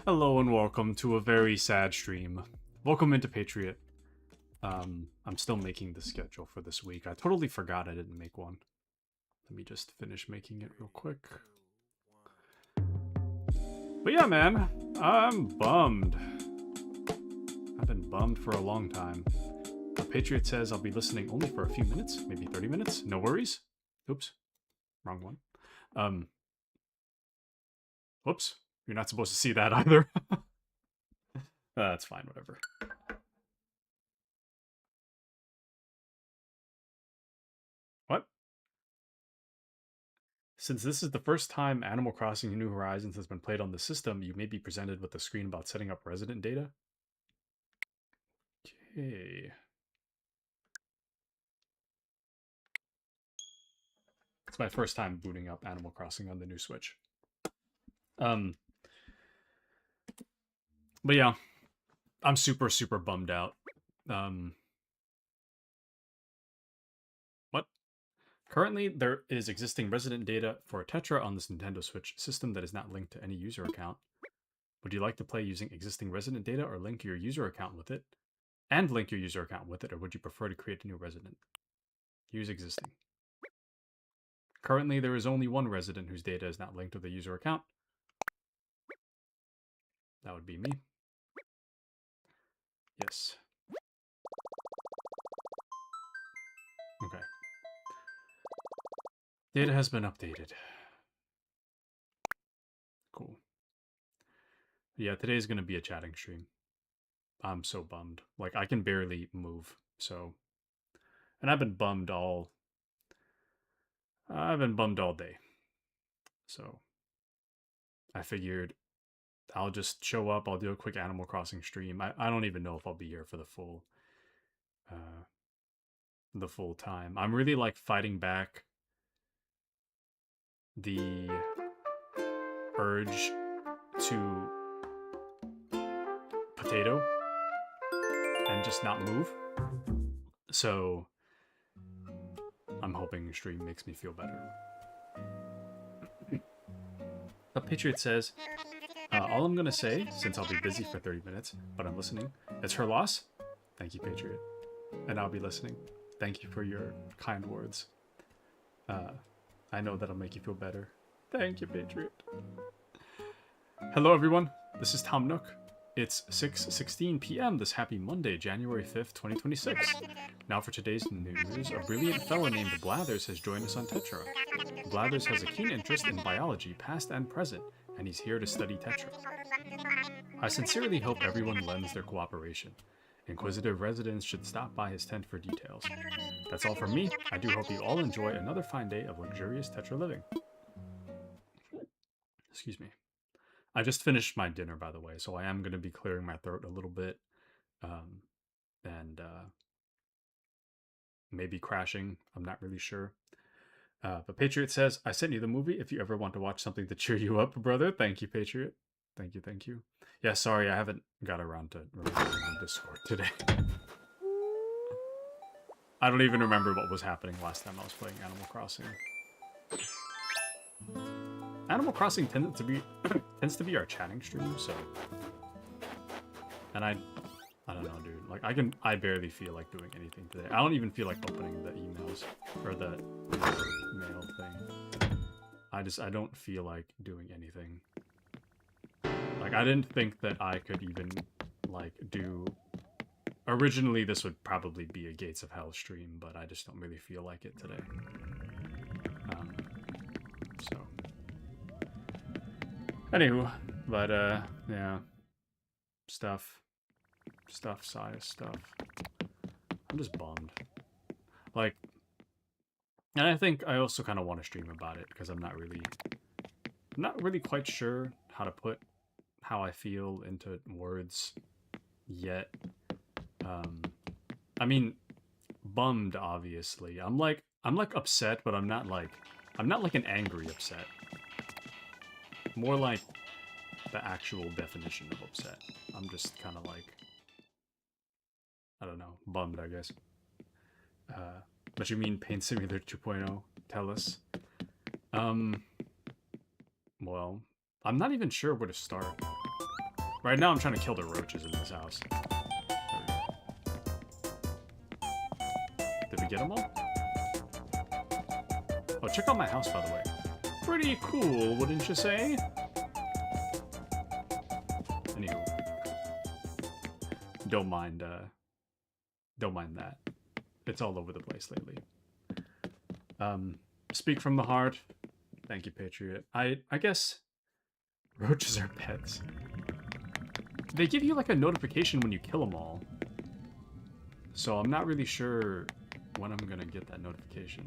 Hello and welcome to a very sad stream. Welcome into Patriot. I'm still making the schedule for this week. I totally forgot I didn't make one. Let me just finish making it real quick. But yeah, man, I'm bummed. I've been bummed for a long time. Patriot says I'll be listening only for a few minutes, maybe 30 minutes. No worries. Oops, wrong one. Whoops. You're not supposed to see that either. That's fine, whatever. What? Since this is the first time Animal Crossing New Horizons has been played on the system, you may be presented with a screen about setting up resident data. Okay. It's my first time booting up Animal Crossing on the new Switch. But yeah, I'm super bummed out. What? Currently, there is existing resident data for Tetra on this Nintendo Switch system that is not linked to any user account. Would you like to play using existing resident data or link your user account with it? And link your user account with it, or would you prefer to create a new resident? Use existing. Currently, there is only one resident whose data is not linked to the user account. That would be me. Yes. Okay. Data has been updated. Cool. Yeah, today's going to be a chatting stream. I'm so bummed. Like, I can barely move, so... And I've been bummed all day. So, I figured I'll just show up, I'll do a quick Animal Crossing stream. I don't even know if I'll be here for the full time. I'm really, like, fighting back the urge to potato and just not move. So I'm hoping stream makes me feel better. But Patriot says, all I'm gonna say, since I'll be busy for 30 minutes, but I'm listening, it's her loss. Thank you, Patriot. And I'll be listening. Thank you for your kind words. I know that'll make you feel better. Thank you, Patriot. Hello, everyone. This is Tom Nook. It's 6:16 p.m. this happy Monday, January 5th, 2026. Now for today's news, a brilliant fellow named Blathers has joined us on Tetra. Blathers has a keen interest in biology, past and present, and he's here to study Tetra. I sincerely hope everyone lends their cooperation. Inquisitive residents should stop by his tent for details. That's all from me. I do hope you all enjoy another fine day of luxurious Tetra living. Excuse me. I just finished my dinner, by the way, so I am going to be clearing my throat a little bit. And maybe crashing. I'm not really sure. But Patriot says, I sent you the movie if you ever want to watch something to cheer you up, brother. Thank you, Patriot. Thank you. Yeah, sorry, I haven't got around to recording on Discord today. I don't even remember what was happening last time I was playing Animal Crossing. Animal Crossing tends to be our chatting stream, so... And I don't know, dude. Like, I barely feel like doing anything today. I don't even feel like opening the emails, or the mail thing. I don't feel like doing anything. Like, I didn't think that I could even, like, do... Originally, this would probably be a Gates of Hell stream, but I just don't really feel like it today. So... Anywho, but, yeah. Stuff. I'm just bummed. Like, and I think I also kind of want to stream about it, because I'm not really quite sure how to put how I feel into words yet. I mean, bummed, obviously. I'm like upset, but I'm not like an angry upset. More like the actual definition of upset. I'm just kind of like, I don't know, bummed, I guess. But you mean Paint Simulator 2.0? Tell us. Well, I'm not even sure where to start. Right now I'm trying to kill the roaches in this house. Did we get them all? Oh, check out my house, by the way. Pretty cool, wouldn't you say? Anywho. Don't mind that. It's all over the place lately. Speak from the heart. Thank you, Patriot. I guess roaches are pets. They give you like a notification when you kill them all. So I'm not really sure when I'm gonna get that notification.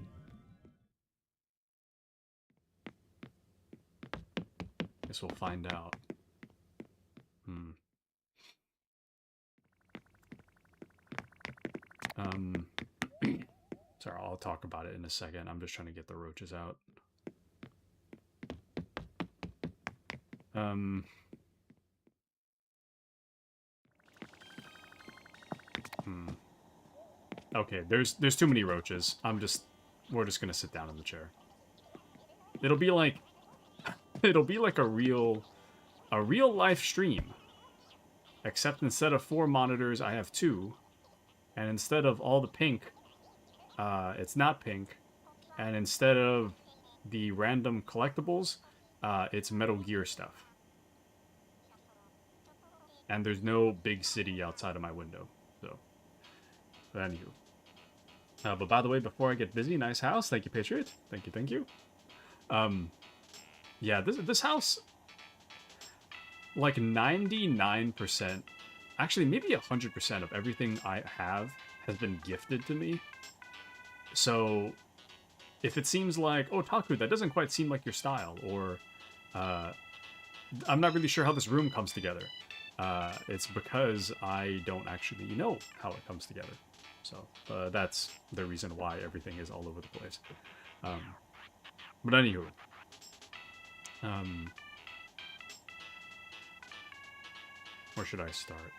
Guess we'll find out. Sorry, I'll talk about it in a second. I'm just trying to get the roaches out. Okay, there's too many roaches. We're just gonna sit down in the chair. It'll be like a real life stream. Except instead of 4 monitors, I have 2. And instead of all the pink, it's not pink. And instead of the random collectibles, it's Metal Gear stuff. And there's no big city outside of my window. So, but anywho. But by the way, before I get busy, nice house. Thank you, Patriot. Thank you, thank you. Yeah, this house, like 99%, actually maybe 100% of everything I have has been gifted to me. So if it seems like, oh, Taku, that doesn't quite seem like your style, or I'm not really sure how this room comes together, it's because I don't actually know how it comes together. So that's the reason why everything is all over the place. But anywho, where should I start?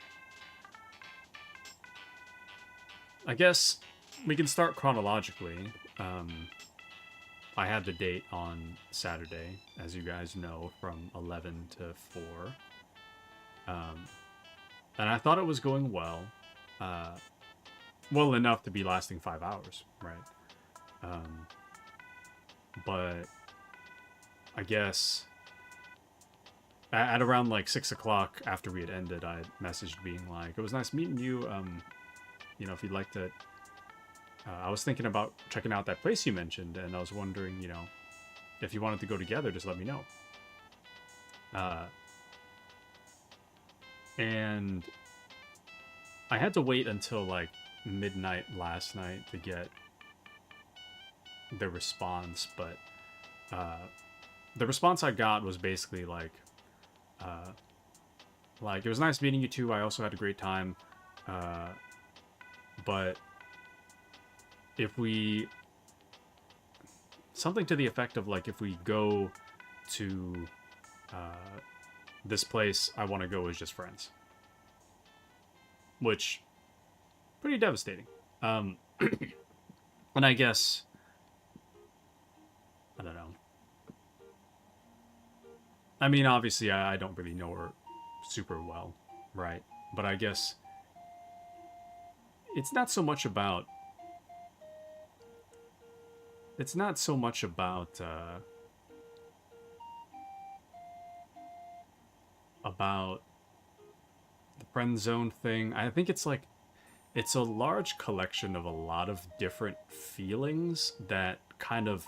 I guess we can start chronologically. I had the date on Saturday, as you guys know, from 11 to 4. And I thought it was going well. Well enough to be lasting 5 hours, right? But I guess at around like 6 o'clock after we had ended, I messaged being like, it was nice meeting you. You know, if you'd like to, I was thinking about checking out that place you mentioned, and I was wondering, you know, if you wanted to go together, just let me know. And I had to wait until like midnight last night to get the response, but the response I got was basically like it was nice meeting you too. I also had a great time, but if we, something to the effect of like, if we go to this place I want to go as just friends, which pretty devastating. And I guess, I don't know. I mean, obviously, I don't really know her super well, right? But I guess it's not so much about... It's not so much about the friend zone thing. I think it's like, it's a large collection of a lot of different feelings that kind of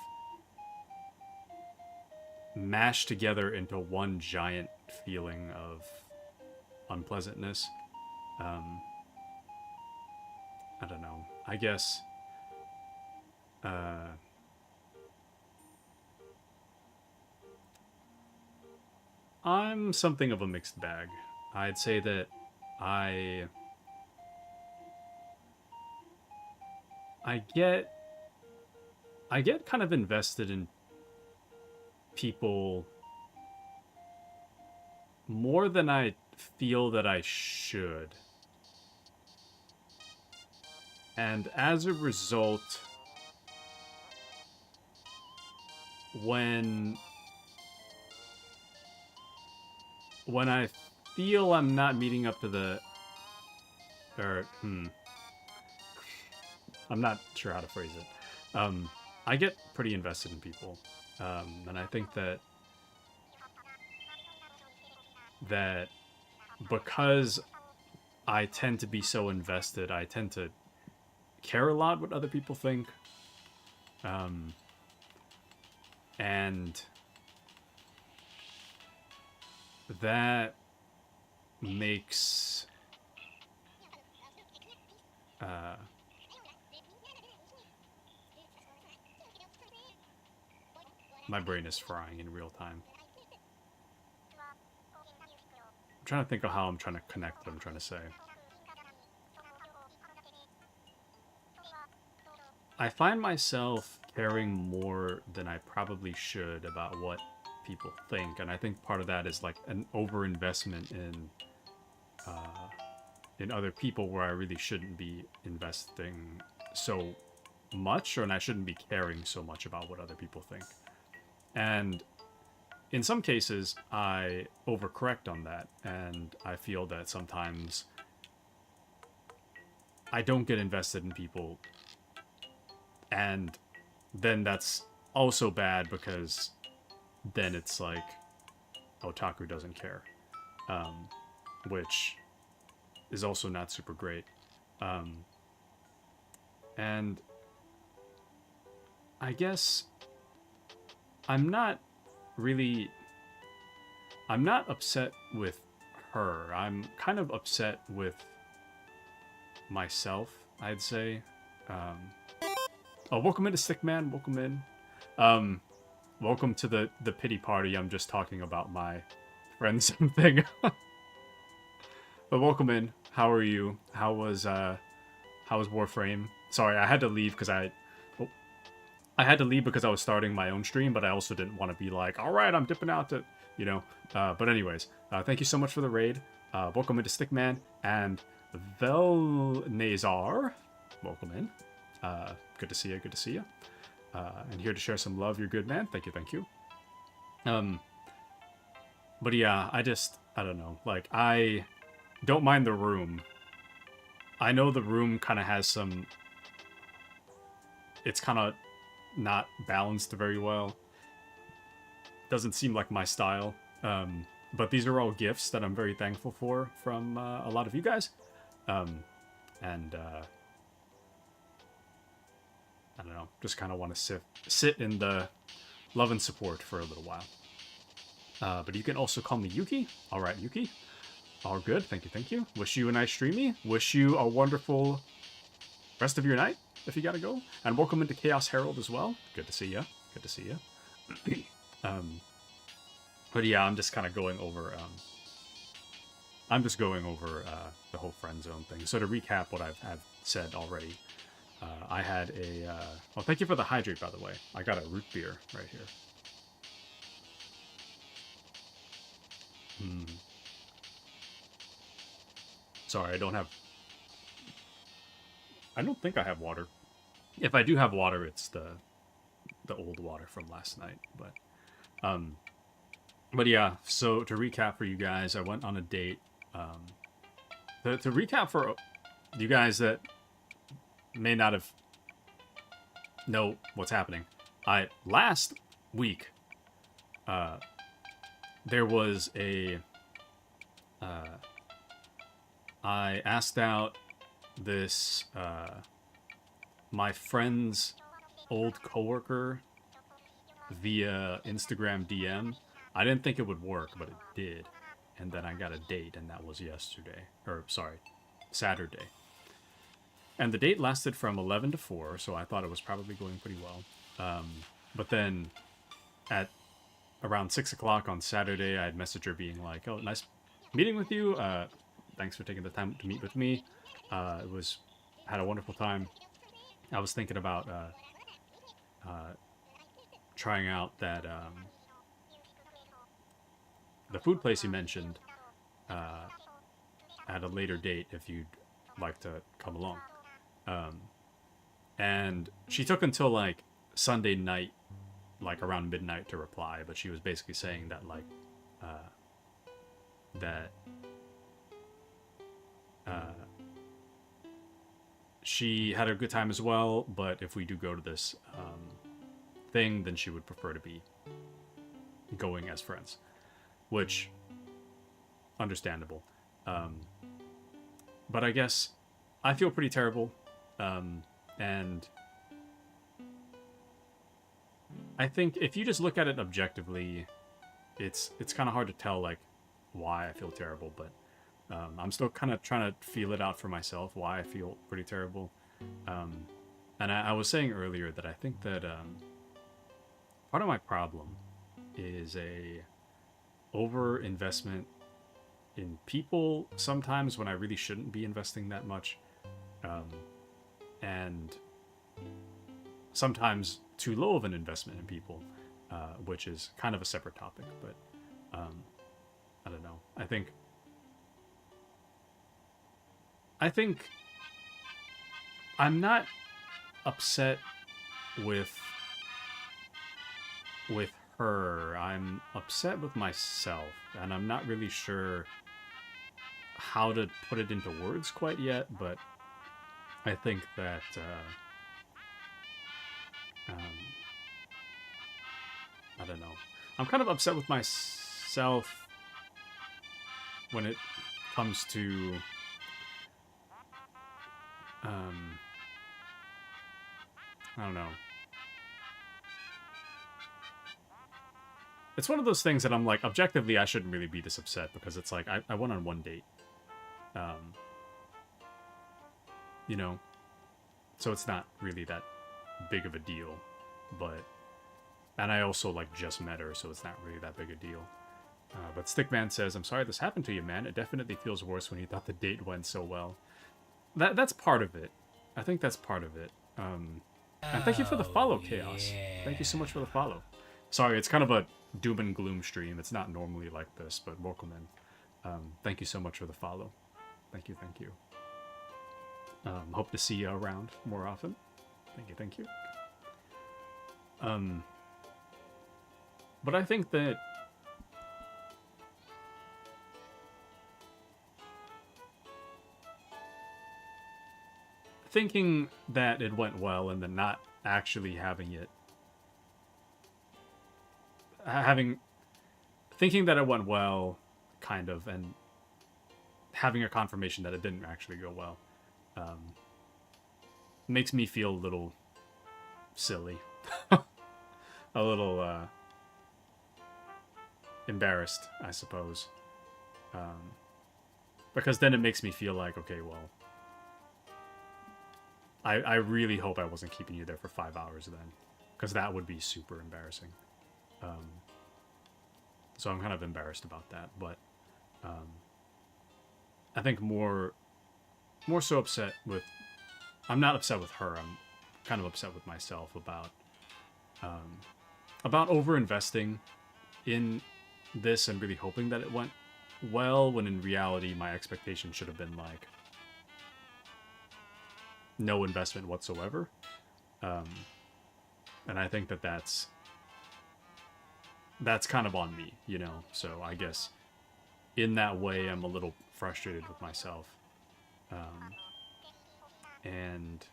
mash together into one giant feeling of unpleasantness. I don't know. I guess I'm something of a mixed bag. I'd say that I get kind of invested in people more than I feel that I should. And as a result, when feel I'm not meeting up to the... I'm not sure how to phrase it. I get pretty invested in people. And I think that because I tend to be so invested, I tend to care a lot what other people think. And that makes my brain is frying in real time. I'm trying to think of how I'm trying to connect what I'm trying to say. I find myself caring more than I probably should about what people think, and I think part of that is like an overinvestment in other people where I really shouldn't be investing so much, and I shouldn't be caring so much about what other people think. And in some cases, I overcorrect on that, and I feel that sometimes I don't get invested in people, and then that's also bad because then it's like, oh, Taku doesn't care, which is also not super great. And I guess I'm not upset with her. I'm kind of upset with myself, I'd say. Oh, welcome into Stickman. Welcome in. Welcome to the pity party. I'm just talking about my Friendzone thing. But welcome in. How are you? How was Warframe? Sorry, I had to leave because I was starting my own stream, but I also didn't want to be like, all right, I'm dipping out to, you know. But anyways, thank you so much for the raid. Welcome into Stickman and Velnazar. Welcome in. Good to see you. Good to see you. And here to share some love. You're good, man. Thank you. Thank you. But yeah, I don't know. Like, I don't mind the room. I know the room kind of has some... It's kind of not balanced very well. Doesn't seem like my style. But these are all gifts that I'm very thankful for from a lot of you guys. I don't know, just kind of want to sit in the love and support for a little while. But you can also call me Yuki. All right, Yuki. All good. Thank you. Thank you. Wish you a nice streamy. Wish you a wonderful rest of your night if you gotta go. And welcome into Chaos Herald as well. Good to see you. Good to see you. But yeah, I'm just kind of going over. I'm just going over the whole Friendzone thing. So to recap what I've said already, I had a. Well, thank you for the hydrate, by the way. I got a root beer right here. Sorry, I don't think I have water. If I do have water, it's the old water from last night. But yeah. So to recap for you guys, I went on a date. To recap for you guys that may not have know what's happening. Last week, there was a. I asked out this my friend's old coworker via Instagram DM. I didn't think it would work, but it did. And then I got a date, and that was Saturday. And the date lasted from 11 to 4, so I thought it was probably going pretty well. But then at around 6 o'clock on Saturday, I had messaged her being like, oh, nice meeting with you. Thanks for taking the time to meet with me. Had a wonderful time. I was thinking about trying out that the food place you mentioned at a later date if you'd like to come along. And she took until like Sunday night, like around midnight to reply, but she was basically saying that like that she had a good time as well, but if we do go to this thing, then she would prefer to be going as friends, which understandable. But I guess I feel pretty terrible, and I think if you just look at it objectively, it's kind of hard to tell like why I feel terrible, but I'm still kind of trying to feel it out for myself why I feel pretty terrible. And I was saying earlier that I think that part of my problem is a over investment in people sometimes when I really shouldn't be investing that much, and sometimes too low of an investment in people, which is kind of a separate topic, but I don't know. I think I'm not upset with her. I'm upset with myself, and I'm not really sure how to put it into words quite yet, but I think that I don't know. I'm kind of upset with myself when it comes to I don't know. It's one of those things that I'm like, objectively, I shouldn't really be this upset because it's like, I went on one date. You know? So it's not really that big of a deal. But, and I also like just met her, so it's not really that big a deal. But Stickman says, I'm sorry this happened to you, man. It definitely feels worse when you thought the date went so well. That's part of it. I think that's part of it. And thank you for the follow, Chaos. Thank you so much for the follow. Sorry, it's kind of a doom and gloom stream. It's not normally like this, but welcome in. Thank you so much for the follow. Thank you, thank you. Hope to see you around more often. Thank you, thank you. But I think that thinking that it went well and then not actually having it thinking that it went well kind of and having a confirmation that it didn't actually go well makes me feel a little silly. A little embarrassed, I suppose, because then it makes me feel like, okay, well, I really hope I wasn't keeping you there for 5 hours then, because that would be super embarrassing. So I'm kind of embarrassed about that, but I think more so upset with... I'm not upset with her. I'm kind of upset with myself about over-investing in this and really hoping that it went well, when in reality my expectation should have been like no investment whatsoever. And I think that that's kind of on me, you know? So I guess in that way I'm a little frustrated with myself. And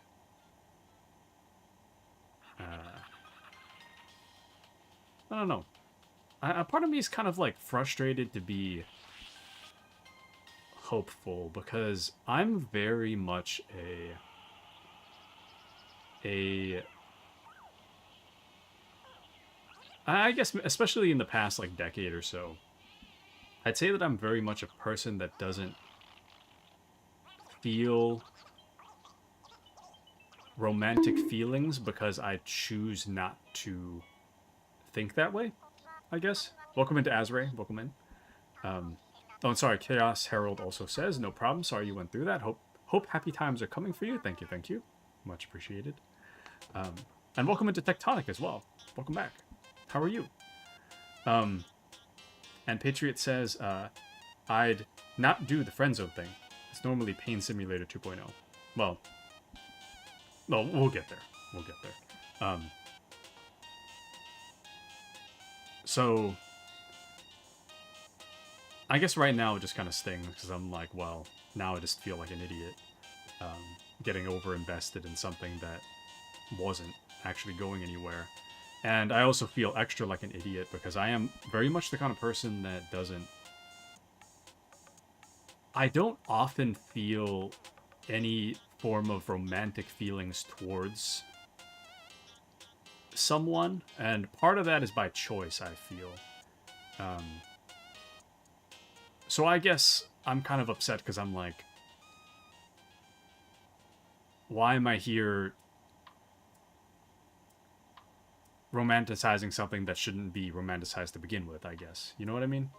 I don't know. A part of me is kind of like frustrated to be hopeful, because I'm very much I guess especially in the past like decade or so, I'd say that I'm very much a person that doesn't feel romantic feelings because I choose not to think that way, I guess. Welcome into Azray. Welcome in. Oh, and sorry, Chaos Herald also says, no problem. Sorry you went through that. Hope happy times are coming for you. Thank you, thank you. Much appreciated. And welcome into Tectonic as well. Welcome back. How are you? And Patriot says, I'd not do the Friendzone thing. It's normally Pain Simulator 2.0. Well, no, we'll get there. We'll get there. So I guess right now it just kind of stings because I'm like, well, now I just feel like an idiot. Getting over invested in something that wasn't actually going anywhere. And I also feel extra like an idiot because I am very much the kind of person that doesn't... I don't often feel any form of romantic feelings towards someone, and part of that is by choice, I feel. So I guess I'm kind of upset because I'm like, why am I here romanticizing something that shouldn't be romanticized to begin with, I guess. You know what I mean?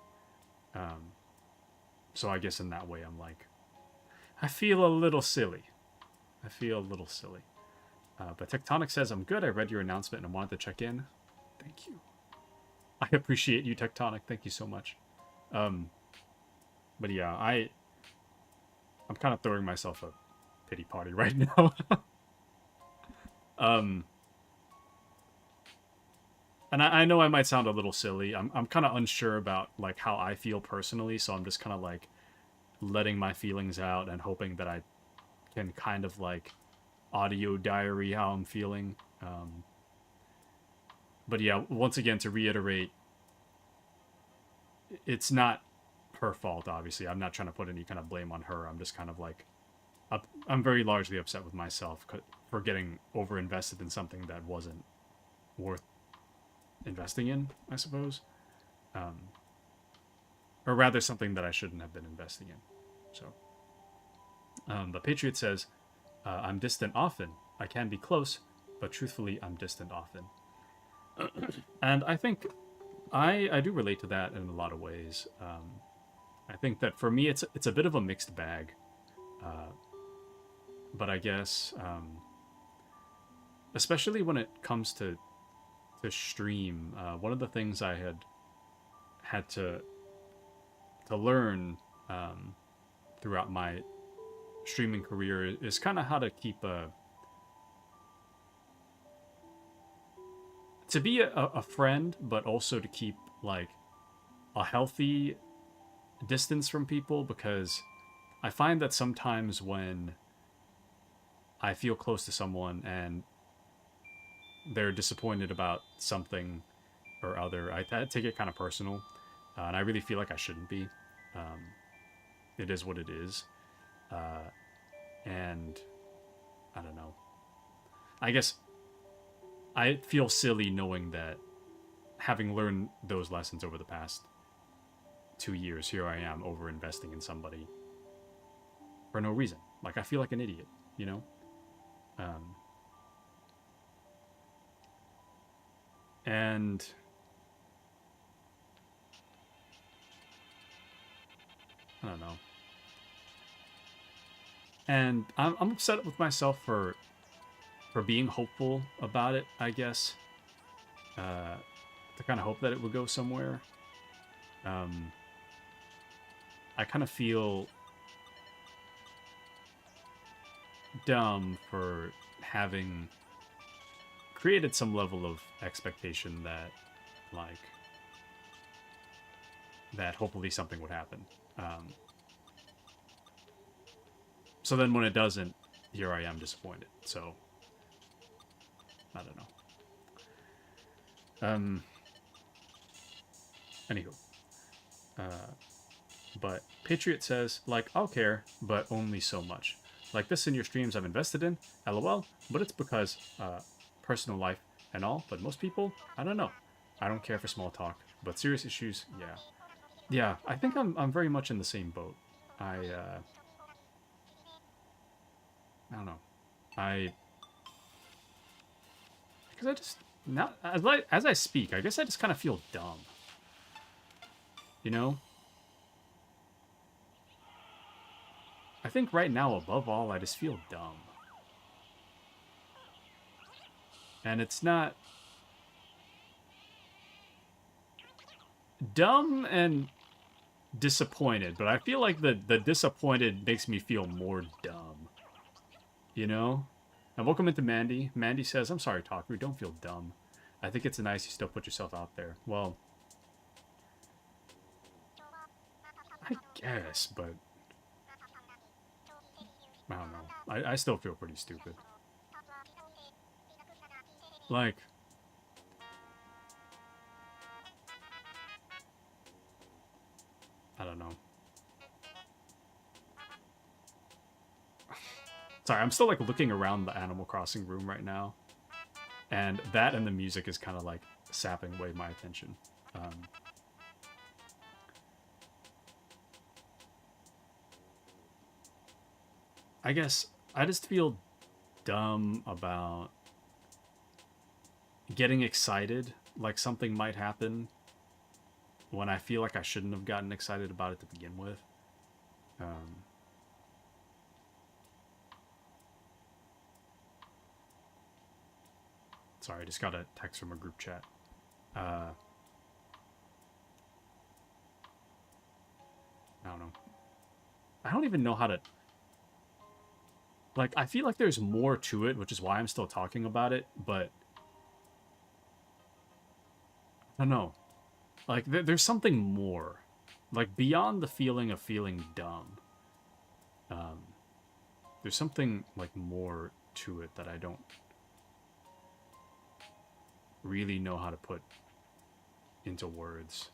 So I guess in that way, I'm like, I feel a little silly. I feel a little silly. But Tectonic says, I'm good. I read your announcement and I wanted to check in. Thank you. I appreciate you, Tectonic. Thank you so much. But yeah, I'm kind of throwing myself a pity party right now. And I know I might sound a little silly. I'm kind of unsure about like how I feel personally, so I'm just kind of like letting my feelings out and hoping that I can kind of like audio diary how I'm feeling. But yeah, once again, to reiterate, it's not her fault, obviously. I'm not trying to put any kind of blame on her. I'm just kind of like, I'm very largely upset with myself for getting over invested in something that wasn't worth investing in, I suppose. Or rather, something that I shouldn't have been investing in. So, but Patriot says, I'm distant often. I can be close, but truthfully, I'm distant often. And I think I do relate to that in a lot of ways. I think that for me, it's a bit of a mixed bag. But I guess, especially when it comes to stream, one of the things I had to learn throughout my streaming career is kind of how to keep to be a friend, but also to keep like a healthy distance from people, because I find that sometimes when I feel close to someone and they're disappointed about something or other, I take it kind of personal, and I really feel like I shouldn't be. It is what it is, and I don't know. I guess I feel silly knowing that, having learned those lessons over the past 2 years, here I am over investing in somebody for no reason. Like, I feel like an idiot, you know? And I don't know. And I'm upset with myself for being hopeful about it, I guess. To kind of hope that it would go somewhere. I kind of feel dumb for having created some level of expectation that, like, that hopefully something would happen. So then when it doesn't, here I am disappointed. So, I don't know. Anywho. But Patriot says, like, I'll care, but only so much. Like this in your streams I've invested in, lol, but it's because personal life and all, but most people, I don't know. I don't care for small talk, but serious issues, yeah. Yeah, I think I'm very much in the same boat. I don't know. Because I just, now, as I speak, I guess I just kind of feel dumb. You know? I think right now, above all, I just feel dumb. And it's not dumb and disappointed, but I feel like the disappointed makes me feel more dumb. You know? And welcome into Mandy. Mandy says, I'm sorry, Taku, don't feel dumb. I think it's nice you still put yourself out there. Well, I guess, but I don't know. I still feel pretty stupid. Like, I don't know. Sorry, I'm still like looking around the Animal Crossing room right now. And that and the music is kind of like sapping away my attention. I guess I just feel dumb about getting excited like something might happen when I feel like I shouldn't have gotten excited about it to begin with. Sorry, I just got a text from a group chat. I don't know. I don't even know how to... Like, I feel like there's more to it, which is why I'm still talking about it, but... I don't know. Like, there's something more. Like, beyond the feeling of feeling dumb. There's something, like, more to it that I don't really know how to put into words.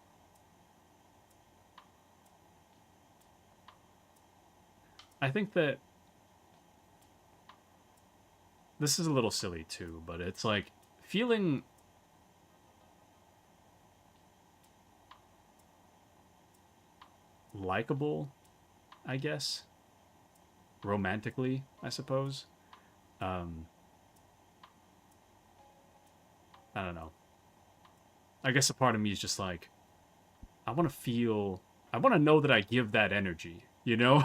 I think that this is a little silly too, but it's like feeling likable, I guess. Romantically, I suppose. I don't know. I guess a part of me is just like, I want to know that I give that energy, you know?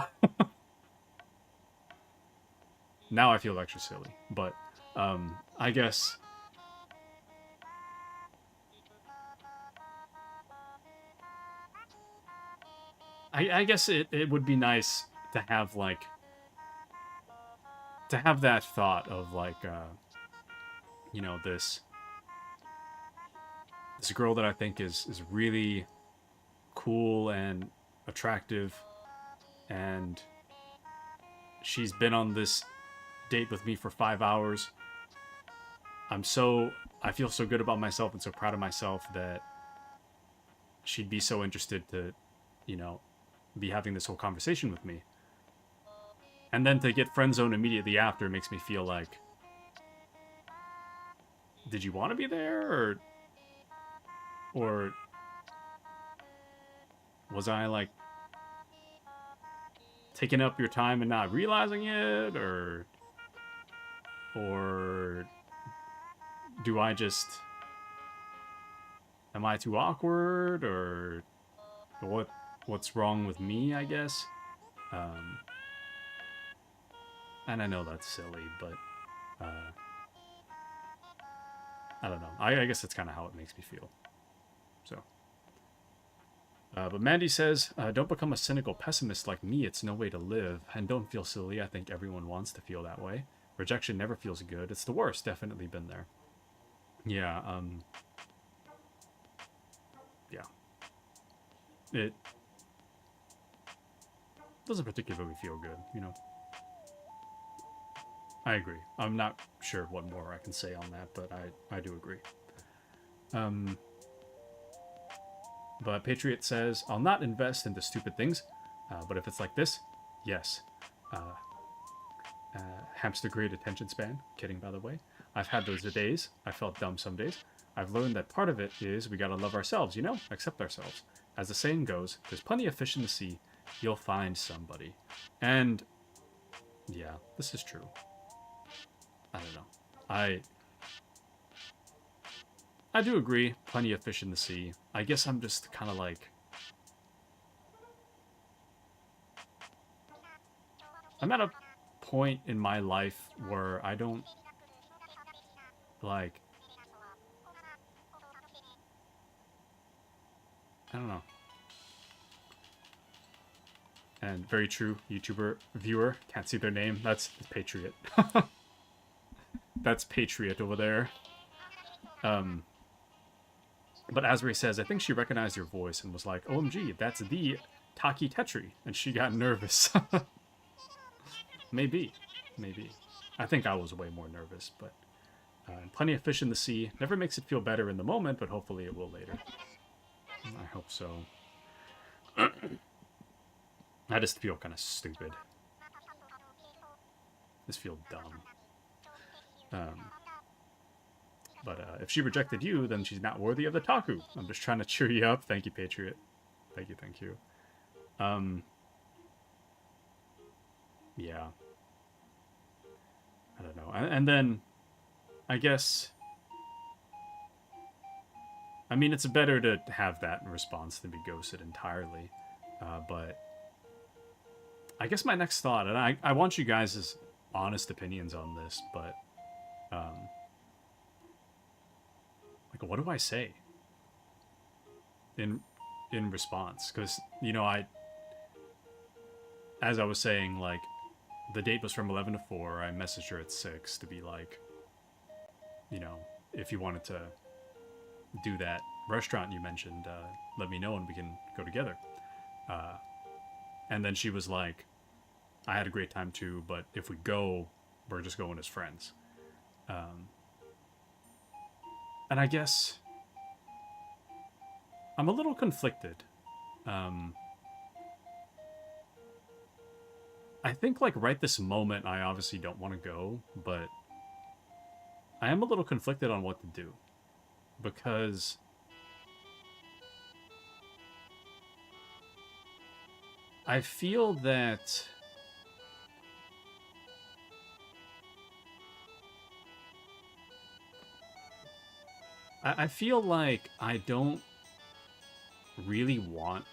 Now I feel extra silly, but I guess I guess it would be nice to have like that thought of like you know, this girl that I think is really cool and attractive, and she's been on this date with me for 5 hours. I feel so good about myself and so proud of myself that she'd be so interested to, you know, be having this whole conversation with me. And then to get friendzone immediately after makes me feel like, did you want to be there, or was I like taking up your time and not realizing it, or do I just, am I too awkward, or what's wrong with me, I guess. And I know that's silly, but I don't know. I guess that's kind of how it makes me feel. So, but Mandy says, don't become a cynical pessimist like me. It's no way to live. And don't feel silly. I think everyone wants to feel that way. Rejection never feels good. It's the worst. Definitely been there. Yeah, yeah. It doesn't particularly feel good, you know? I agree. I'm not sure what more I can say on that, but I do agree. But Patriot says, I'll not invest into stupid things, but if it's like this, yes. Hamster grade attention span. Kidding, by the way. I've had those days. I felt dumb some days. I've learned that part of it is we gotta love ourselves, you know? Accept ourselves. As the saying goes, there's plenty of fish in the sea. You'll find somebody. And, yeah, this is true. I don't know. I do agree. Plenty of fish in the sea. I guess I'm just kind of like... I'm at a point in my life where I don't... Like... I don't know. And very true, YouTuber viewer. Can't see their name. That's Patriot. That's Patriot over there. But Asbury says, I think she recognized your voice and was like, OMG, that's the Taku Tetra and she got nervous. Maybe. Maybe. I think I was way more nervous, but plenty of fish in the sea. Never makes it feel better in the moment, but hopefully it will later. I hope so. I just feel kind of stupid. Just feel dumb. But if she rejected you, then she's not worthy of the Taku. I'm just trying to cheer you up. Thank you, Patriot. Thank you, thank you. Yeah. I don't know. And then, I guess... I mean, it's better to have that in response than be ghosted entirely. But I guess my next thought, and I want you guys' honest opinions on this, but... like, what do I say? In response? Because, you know, as I was saying, like, the date was from 11 to 4. I messaged her at 6 to be like, you know, if you wanted to do that restaurant you mentioned, let me know and we can go together. And then she was like, I had a great time too, but if we go, we're just going as friends. And I guess I'm a little conflicted. I think, like, right this moment, I obviously don't want to go, but I am a little conflicted on what to do. Because I feel that I feel like I don't really want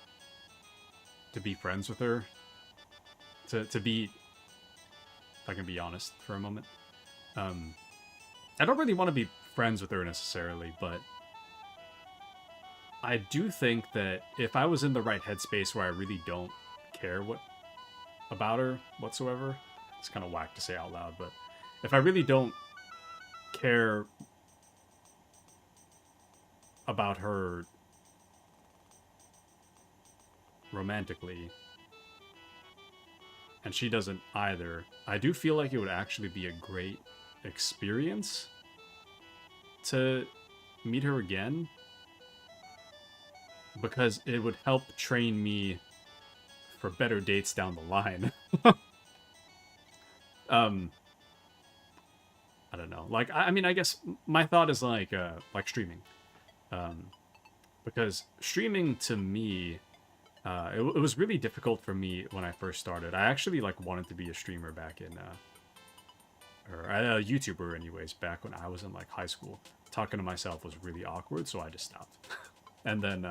to be friends with her. To be, if I can be honest for a moment, I don't really want to be friends with her necessarily, but I do think that if I was in the right headspace where I really don't care about her whatsoever, it's kind of whack to say out loud, but if I really don't care about her romantically, and she doesn't either, I do feel like it would actually be a great experience to meet her again, because it would help train me for better dates down the line. I don't know. Like, I mean, I guess my thought is like streaming. Because streaming to me, it was really difficult for me when I first started. I actually, like, wanted to be a streamer back in, or a YouTuber anyways, back when I was in, like, high school. Talking to myself was really awkward, so I just stopped. And then,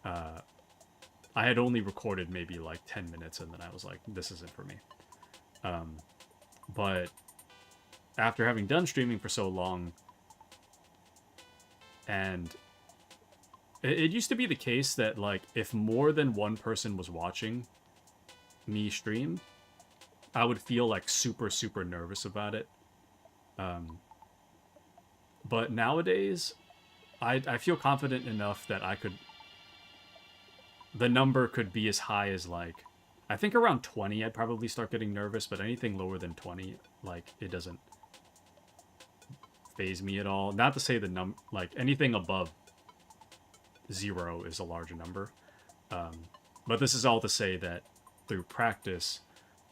I had only recorded maybe, like, 10 minutes, and then I was like, this isn't for me. But after having done streaming for so long, and it used to be the case that, like, if more than one person was watching me stream, I would feel, like, super, super nervous about it. But nowadays, I feel confident enough that the number could be as high as, like, I think around 20 I'd probably start getting nervous, but anything lower than 20, like, it doesn't phase me at all. Not to say like, anything above 0 is a larger number. But this is all to say that through practice,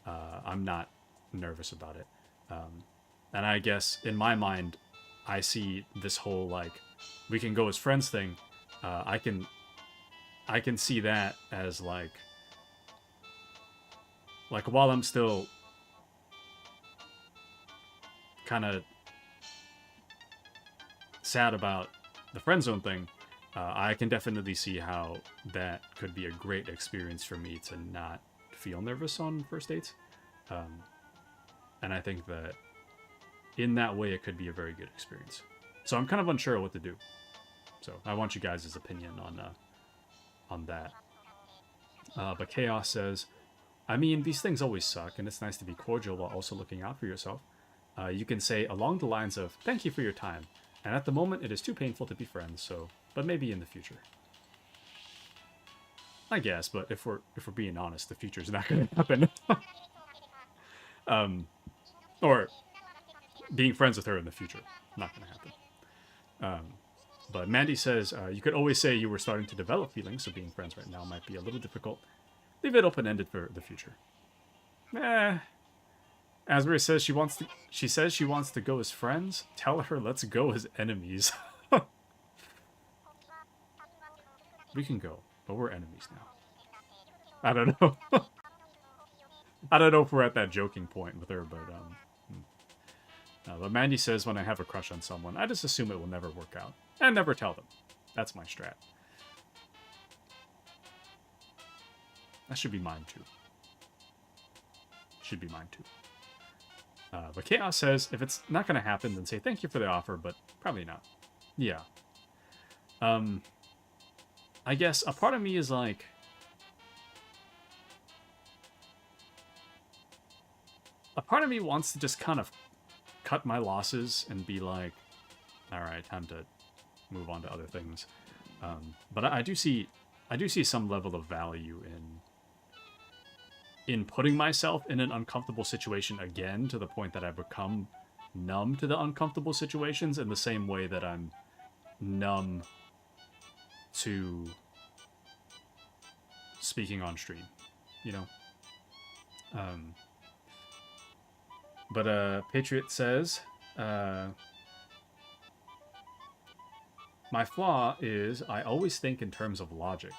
I'm not nervous about it. And I guess in my mind, I see this whole, like, we can go as friends thing. I can see that as, like while I'm still kind of sad about the Friendzone thing, I can definitely see how that could be a great experience for me to not feel nervous on first dates. And I think that in that way, it could be a very good experience. So I'm kind of unsure what to do. So I want you guys' opinion on that. But Chaos says, I mean, these things always suck, and it's nice to be cordial while also looking out for yourself. You can say along the lines of, thank you for your time, and at the moment it is too painful to be friends, so, but maybe in the future. I guess, but if we're being honest, the future's not going to happen. Or being friends with her in the future, not going to happen. But Mandy says, you could always say you were starting to develop feelings, so being friends right now might be a little difficult. Leave it open-ended for the future. Asbury says she wants to go as friends. Tell her let's go as enemies. We can go, but we're enemies now. I don't know. I don't know if we're at that joking point with her, but Mandy says when I have a crush on someone, I just assume it will never work out. And never tell them. That's my strat. That should be mine too. Should be mine too. But Chaos says, if it's not going to happen, then say thank you for the offer, but probably not. Yeah. I guess a part of me is like... A part of me wants to just kind of cut my losses and be like, alright, time to move on to other things. But I do see some level of value in putting myself in an uncomfortable situation again, to the point that I become numb to the uncomfortable situations in the same way that I'm numb to speaking on stream, you know? But Patriot says, my flaw is I always think in terms of logic.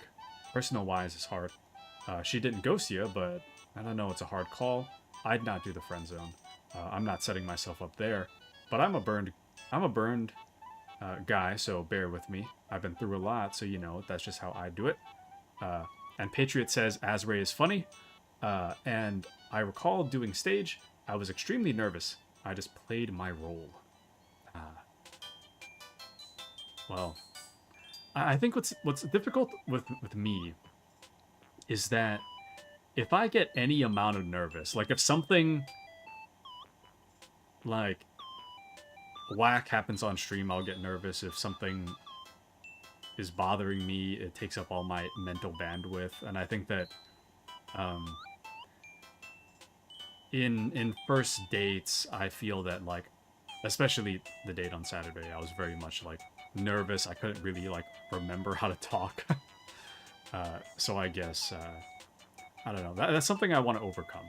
Personal-wise is hard. She didn't ghost you, but I don't know, it's a hard call. I'd not do the friend zone. I'm not setting myself up there. But I'm a burned guy, so bear with me. I've been through a lot, so you know, that's just how I do it. And Patriot says, Asray is funny. And I recall doing stage. I was extremely nervous. I just played my role. Well, I think what's difficult with me is that if I get any amount of nervous, like if something like whack happens on stream, I'll get nervous. If something is bothering me, it takes up all my mental bandwidth. And I think that in first dates, I feel that, like, especially the date on Saturday, I was very much like nervous. I couldn't really like remember how to talk. So I guess I don't know. That's something I want to overcome.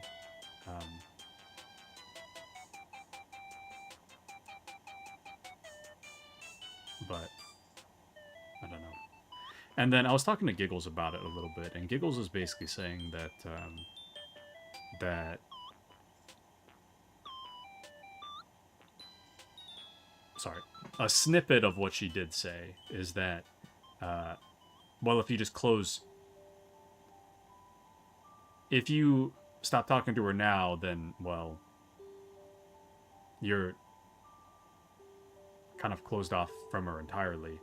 But I don't know. And then I was talking to Giggles about it a little bit, and Giggles was basically saying that sorry, a snippet of what she did say is that, well, if you just close, if you stop talking to her now, then, well, you're kind of closed off from her entirely.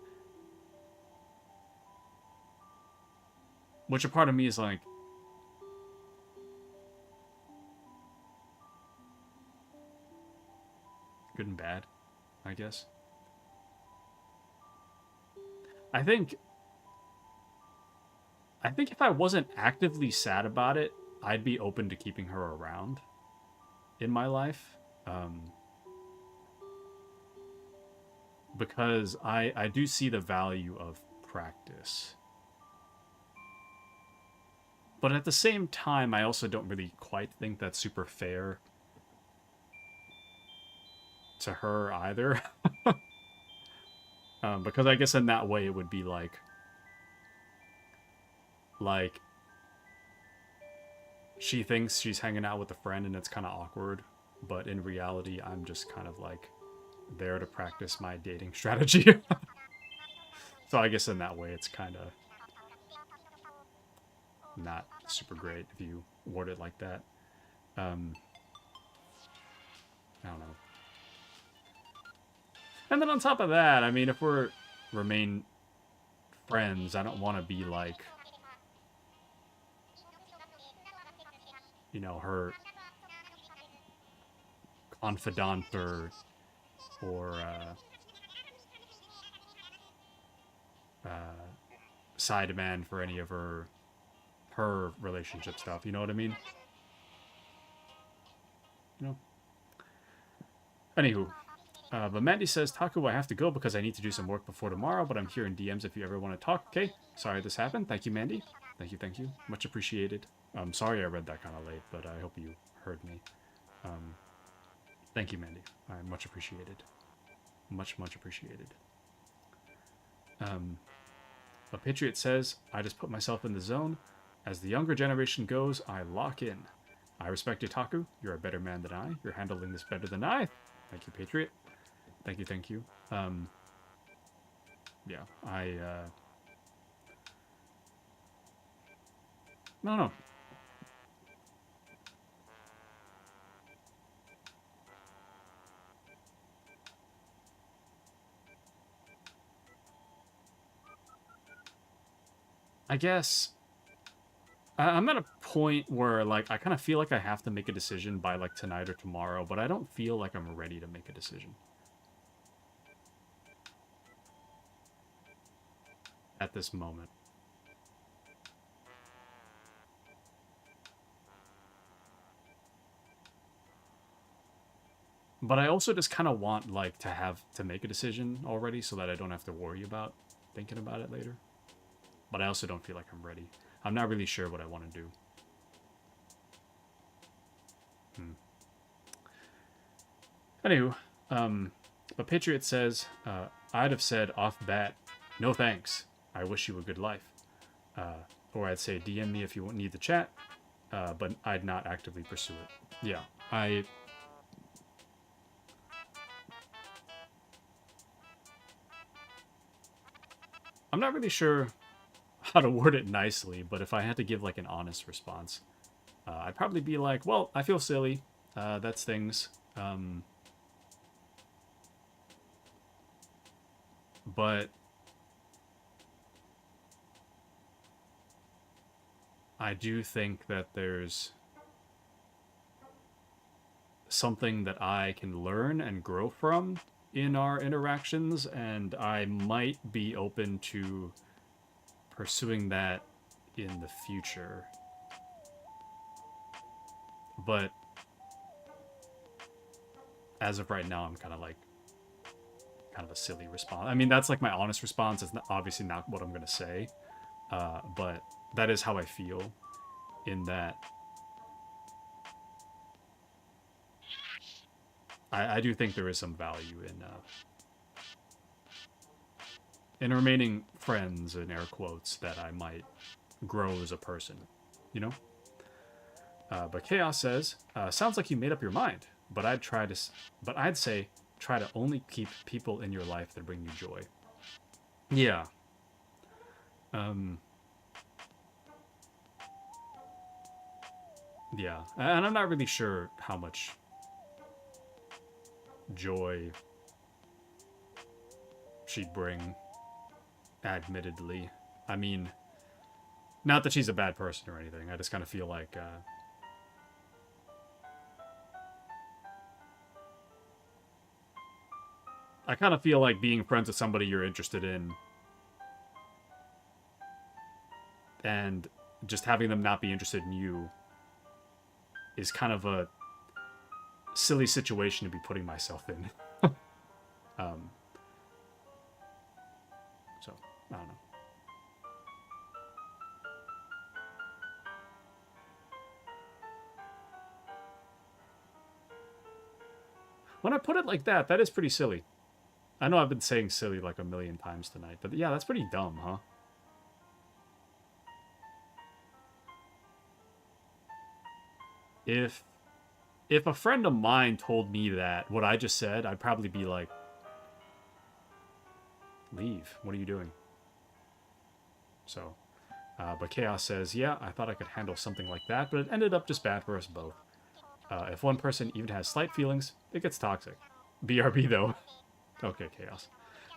Which a part of me is like, good and bad, I guess. I think if I wasn't actively sad about it, I'd be open to keeping her around in my life. Because I do see the value of practice. But at the same time, I also don't really quite think that's super fair to her either. Because I guess in that way it would be like she thinks she's hanging out with a friend and it's kind of awkward, but in reality I'm just kind of like there to practice my dating strategy. So I guess in that way it's kind of not super great if you word it like that. I don't know. And then on top of that, I mean, if we're remain friends, I don't want to be like, you know, her confidant or sideman for any of her her relationship stuff. You know what I mean? You know? Anywho. But Mandy says, Taku, I have to go because I need to do some work before tomorrow, but I'm here in DMs if you ever want to talk. Okay, sorry this happened. Thank you, Mandy. Thank you, thank you. Much appreciated. I'm sorry I read that kind of late, but I hope you heard me. Thank you, Mandy. Much appreciated. Much, much appreciated. But Patriot says, I just put myself in the zone. As the younger generation goes, I lock in. I respect you, Taku. You're a better man than I. You're handling this better than I. Thank you, Patriot. Thank you, thank you. Yeah, I no. I guess I'm at a point where, like, I kind of feel like I have to make a decision by, like, tonight or tomorrow, but I don't feel like I'm ready to make a decision at this moment. But I also just kind of want, like, to make a decision already so that I don't have to worry about thinking about it later. But I also don't feel like I'm ready. I'm not really sure what I want to do. Anywho, but Patriot says, I'd have said off bat, no thanks. I wish you a good life. Or I'd say DM me if you need the chat, but I'd not actively pursue it. Yeah, I'm not really sure how to word it nicely, but if I had to give, like, an honest response, I'd probably be like, well, I feel silly. That's things. But I do think that there's something that I can learn and grow from in our interactions, and I might be open to pursuing that in the future. But as of right now, I'm kind of a silly response. I mean, that's like my honest response. It's obviously not what I'm going to say, but that is how I feel, in that I do think there is some value in remaining friends, in air quotes, that I might grow as a person, you know? But Chaos says, sounds like you made up your mind, but I'd say try to only keep people in your life that bring you joy. Yeah. Yeah, and I'm not really sure how much joy she'd bring, admittedly. I mean, not that she's a bad person or anything. I just kind of feel like I kind of feel like being friends with somebody you're interested in and just having them not be interested in you is kind of a silly situation to be putting myself in. So, I don't know. When I put it like that, that is pretty silly. I know I've been saying silly like a million times tonight, but yeah, that's pretty dumb, huh? If a friend of mine told me that, what I just said, I'd probably be like, leave. What are you doing? So, but Chaos says, yeah, I thought I could handle something like that, but it ended up just bad for us both. If one person even has slight feelings, it gets toxic. BRB, though. Okay, Chaos.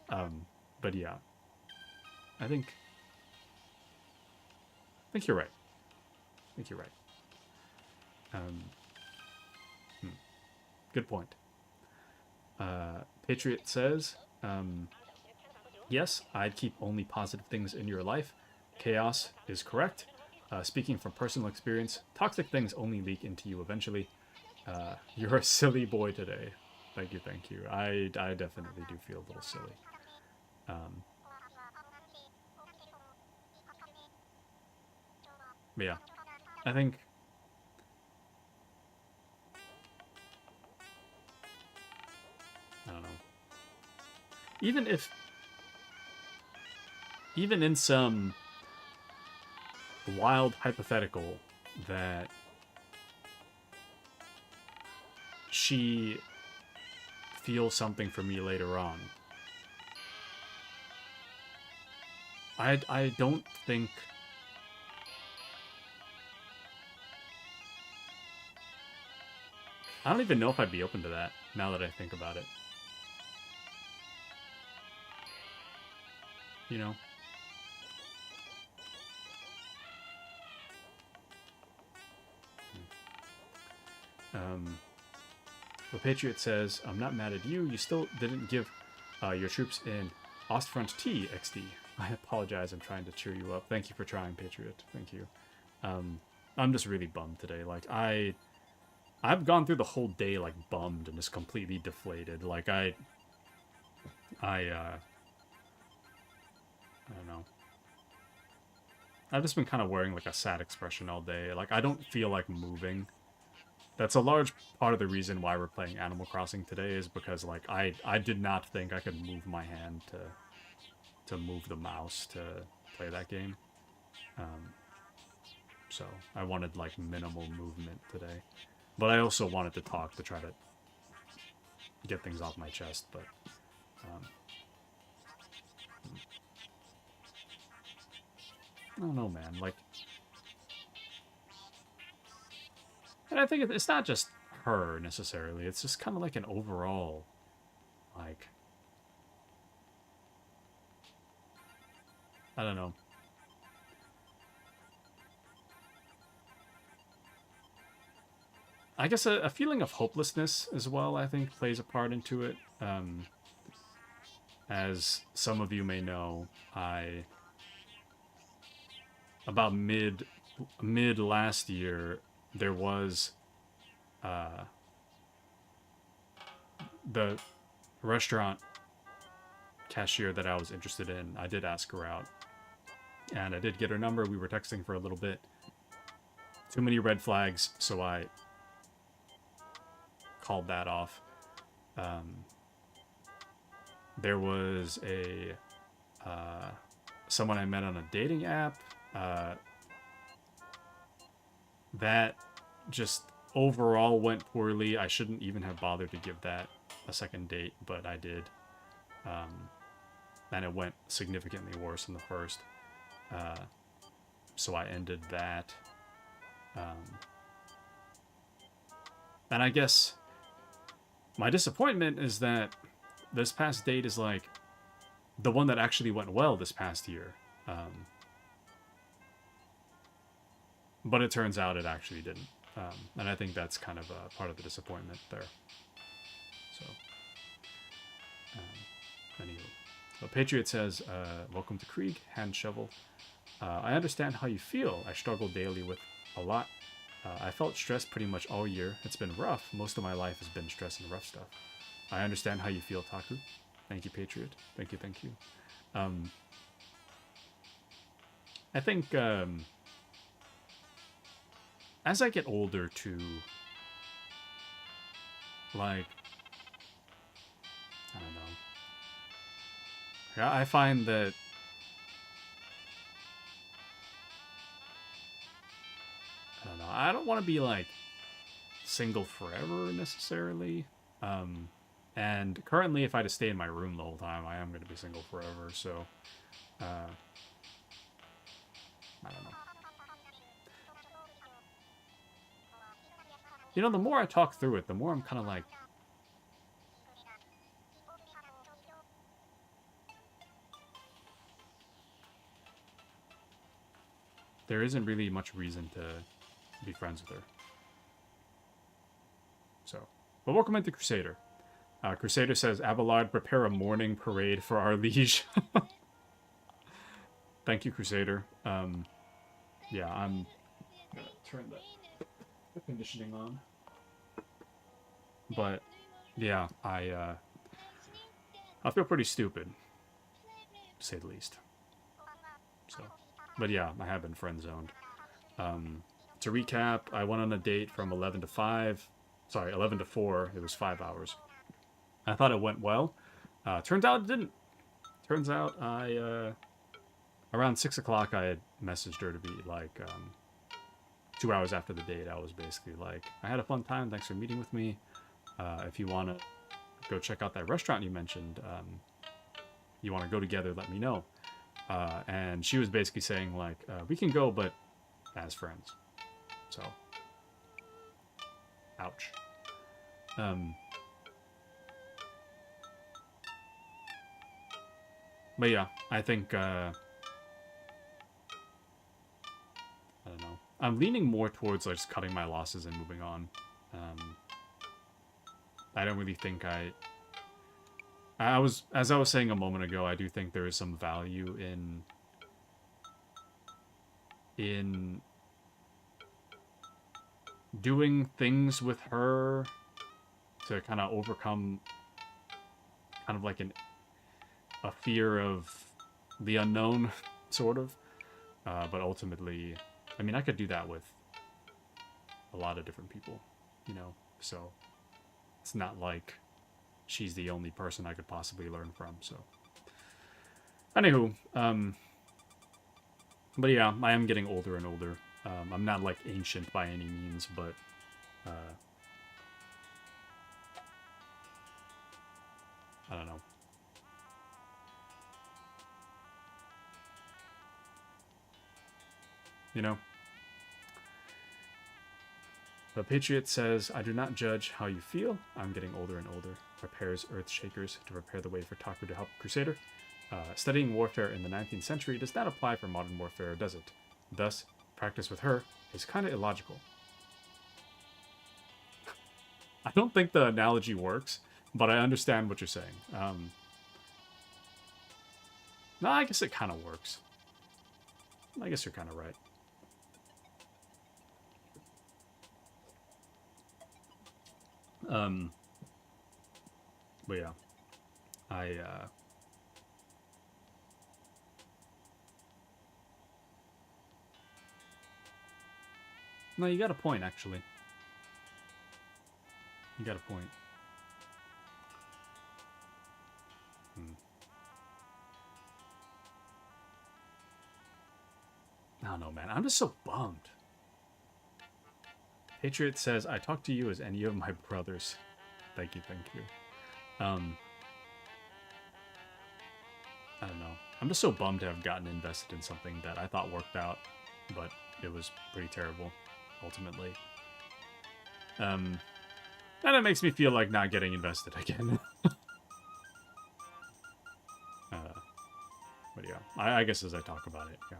But yeah. I think you're right. I think you're right. Good point. Patriot says, yes, I'd keep only positive things in your life. Chaos is correct. Speaking from personal experience, toxic things only leak into you eventually. You're a silly boy today. Thank you, thank you. I definitely do feel a little silly. But yeah, I think I don't know. Even in some wild hypothetical that she feels something for me later on, I don't think I don't even know if I'd be open to that now that I think about it. You know? The Patriot says, I'm not mad at you. You still didn't give your troops in Ostfront T, XD. I apologize. I'm trying to cheer you up. Thank you for trying, Patriot. Thank you. I'm just really bummed today. Like, I've gone through the whole day, like, bummed and just completely deflated. Like, I don't know. I've just been kind of wearing, like, a sad expression all day. Like, I don't feel like moving. That's a large part of the reason why we're playing Animal Crossing today, is because, like, I did not think I could move my hand to move the mouse to play that game. So I wanted, like, minimal movement today. But I also wanted to talk to try to get things off my chest, but I don't know, man. Like, and I think it's not just her necessarily. It's just kind of like an overall, like, I don't know. I guess a feeling of hopelessness as well, I think, plays a part into it. As some of you may know, about mid last year, there was the restaurant cashier that I was interested in. I did ask her out, and I did get her number. We were texting for a little bit. Too many red flags, so I called that off. There was someone I met on a dating app that just overall went poorly. I shouldn't even have bothered to give that a second date, but I did. And it went significantly worse than the first. So I ended that. And I guess my disappointment is that this past date is like the one that actually went well this past year. But it turns out it actually didn't. And I think that's kind of part of the disappointment there. So, anywho. So Patriot says, welcome to Krieg, hand shovel. I understand how you feel. I struggle daily with a lot. I felt stressed pretty much all year. It's been rough. Most of my life has been stress and rough stuff. I understand how you feel, Taku. Thank you, Patriot. Thank you, thank you. I think as I get older too, like, I don't know. Yeah, I find that I don't know. I don't want to be like single forever necessarily. And currently, if I just stay in my room the whole time, I am going to be single forever. So, I don't know. You know, the more I talk through it, the more I'm kind of like, there isn't really much reason to be friends with her. So, but welcome into Crusader. Crusader says, Abelard, prepare a mourning parade for our liege. Thank you, Crusader. yeah, I'm gonna turn the conditioning on. But yeah, I feel pretty stupid, to say the least. So, but yeah, I have been friend zoned. To recap, I went on a date from 11 to 5. Sorry, 11 to 4. It was 5 hours. I thought it went well. Turns out it didn't. Turns out around 6 o'clock, I had messaged her to be like, 2 hours after the date, I was basically like, I had a fun time. Thanks for meeting with me. If you want to go check out that restaurant you mentioned, you want to go together, let me know. And she was basically saying, like, we can go, but as friends. So, ouch. But yeah, I think, I don't know. I'm leaning more towards like just cutting my losses and moving on. I don't really think as I was saying a moment ago, I do think there is some value in doing things with her to kind of overcome kind of like a fear of the unknown, sort of. But ultimately, I mean, I could do that with a lot of different people, you know? So it's not like she's the only person I could possibly learn from, so. Anywho, but yeah, I am getting older and older. I'm not like ancient by any means, but I don't know. You know? The Patriot says, I do not judge how you feel. I'm getting older and older. Prepares Earthshakers to prepare the way for Taku to help Crusader. Studying warfare in the 19th century does not apply for modern warfare, does it? Thus, practice with her is kind of illogical. I don't think the analogy works, but I understand what you're saying. No, I guess it kind of works. I guess you're kind of right. But yeah, no, you got a point, actually. You got a point. I don't know, man. I'm just so bummed. Patriot says, I talk to you as any of my brothers. Thank you, thank you. I don't know. I'm just so bummed to have gotten invested in something that I thought worked out, but it was pretty terrible, ultimately. And it makes me feel like not getting invested again. But yeah, I guess as I talk about it, yeah.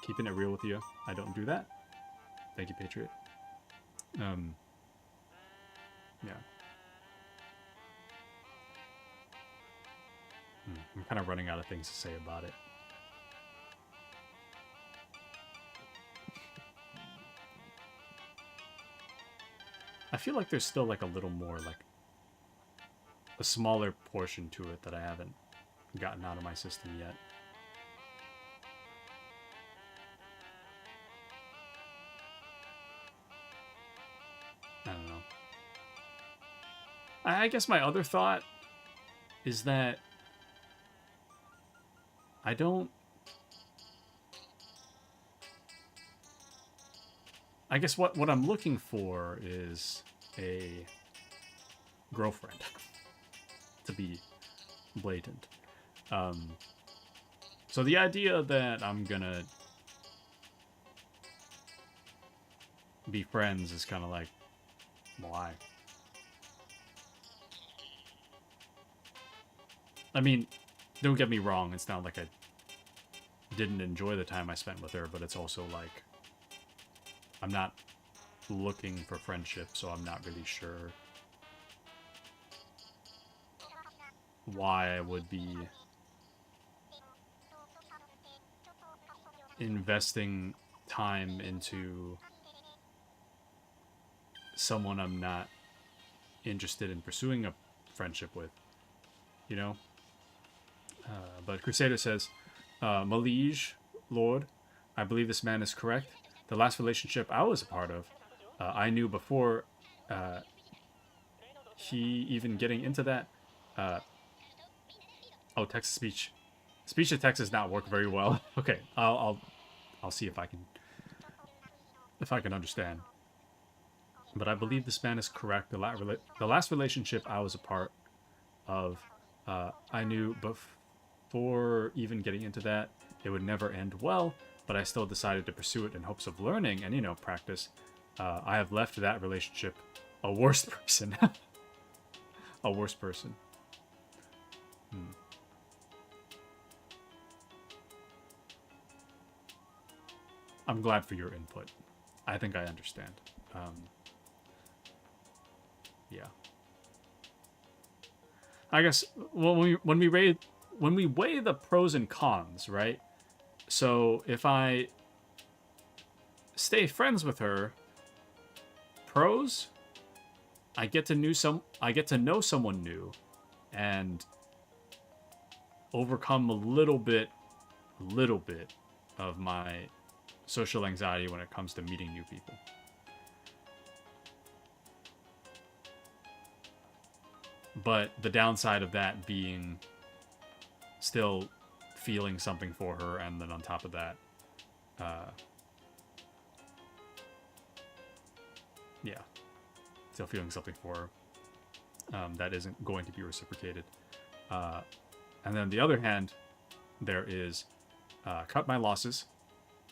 Keeping it real with you, I don't do that. Thank you, Patriot. Yeah. I'm kind of running out of things to say about it. I feel like there's still like a little more, like a smaller portion to it that I haven't gotten out of my system yet. I don't know. I guess my other thought is that I don't... I guess what I'm looking for is a girlfriend, to be blatant. So the idea that I'm gonna be friends is kind of like, why? I mean, don't get me wrong, it's not like I didn't enjoy the time I spent with her, but it's also like, I'm not looking for friendship, so I'm not really sure why I would be investing time into someone I'm not interested in pursuing a friendship with, you know? But Crusader says, Malige, Lord, I believe this man is correct. The last relationship I was a part of, I knew before he even getting into that. Oh, text to speech. Speech to text does not work very well. Okay, I'll see if I can understand. But I believe this man is correct. The last relationship I was a part of, I knew before even getting into that, it would never end well, but I still decided to pursue it in hopes of learning and, practice. I have left that relationship a worse person. A worse person. I'm glad for your input. I think I understand. Yeah. I guess when we weigh the pros and cons, right? So if I stay friends with her, pros, I get to know someone new, and overcome a little bit of my social anxiety when it comes to meeting new people. But the downside of that being still feeling something for her, and then on top of that, yeah, still feeling something for her, that isn't going to be reciprocated. And then on the other hand, there is cut my losses.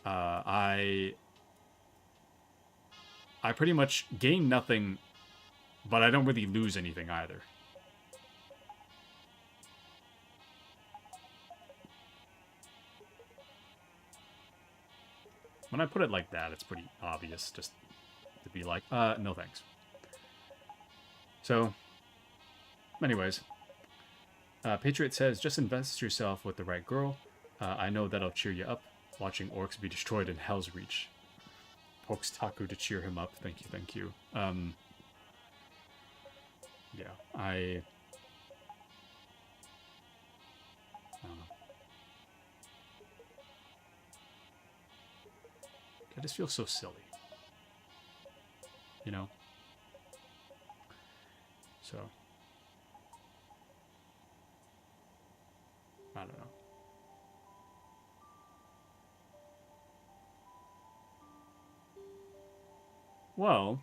I pretty much gain nothing, but I don't really lose anything either. When I put it like that, it's pretty obvious just to be like, no thanks. So, anyways, Patriot says, just invest yourself with the right girl. I know that'll cheer you up. Watching orcs be destroyed in Hell's Reach. Pokes Taku to cheer him up. Thank you. Yeah, I don't know. I just feel so silly. So, I don't know. Well,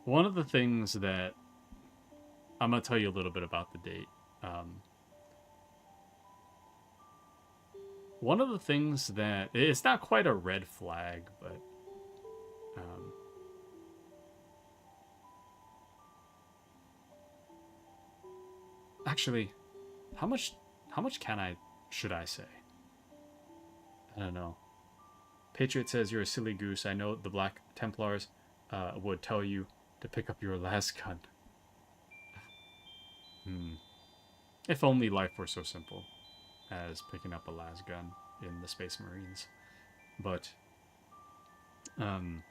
one of the things that I'm going to tell you a little bit about the date. One of the things that it's not quite a red flag, but actually, how much should I say? I don't know. Patriot says you're a silly goose. I know the Black Templars would tell you to pick up your last gun. If only life were so simple as picking up a las gun in the Space Marines. But I'm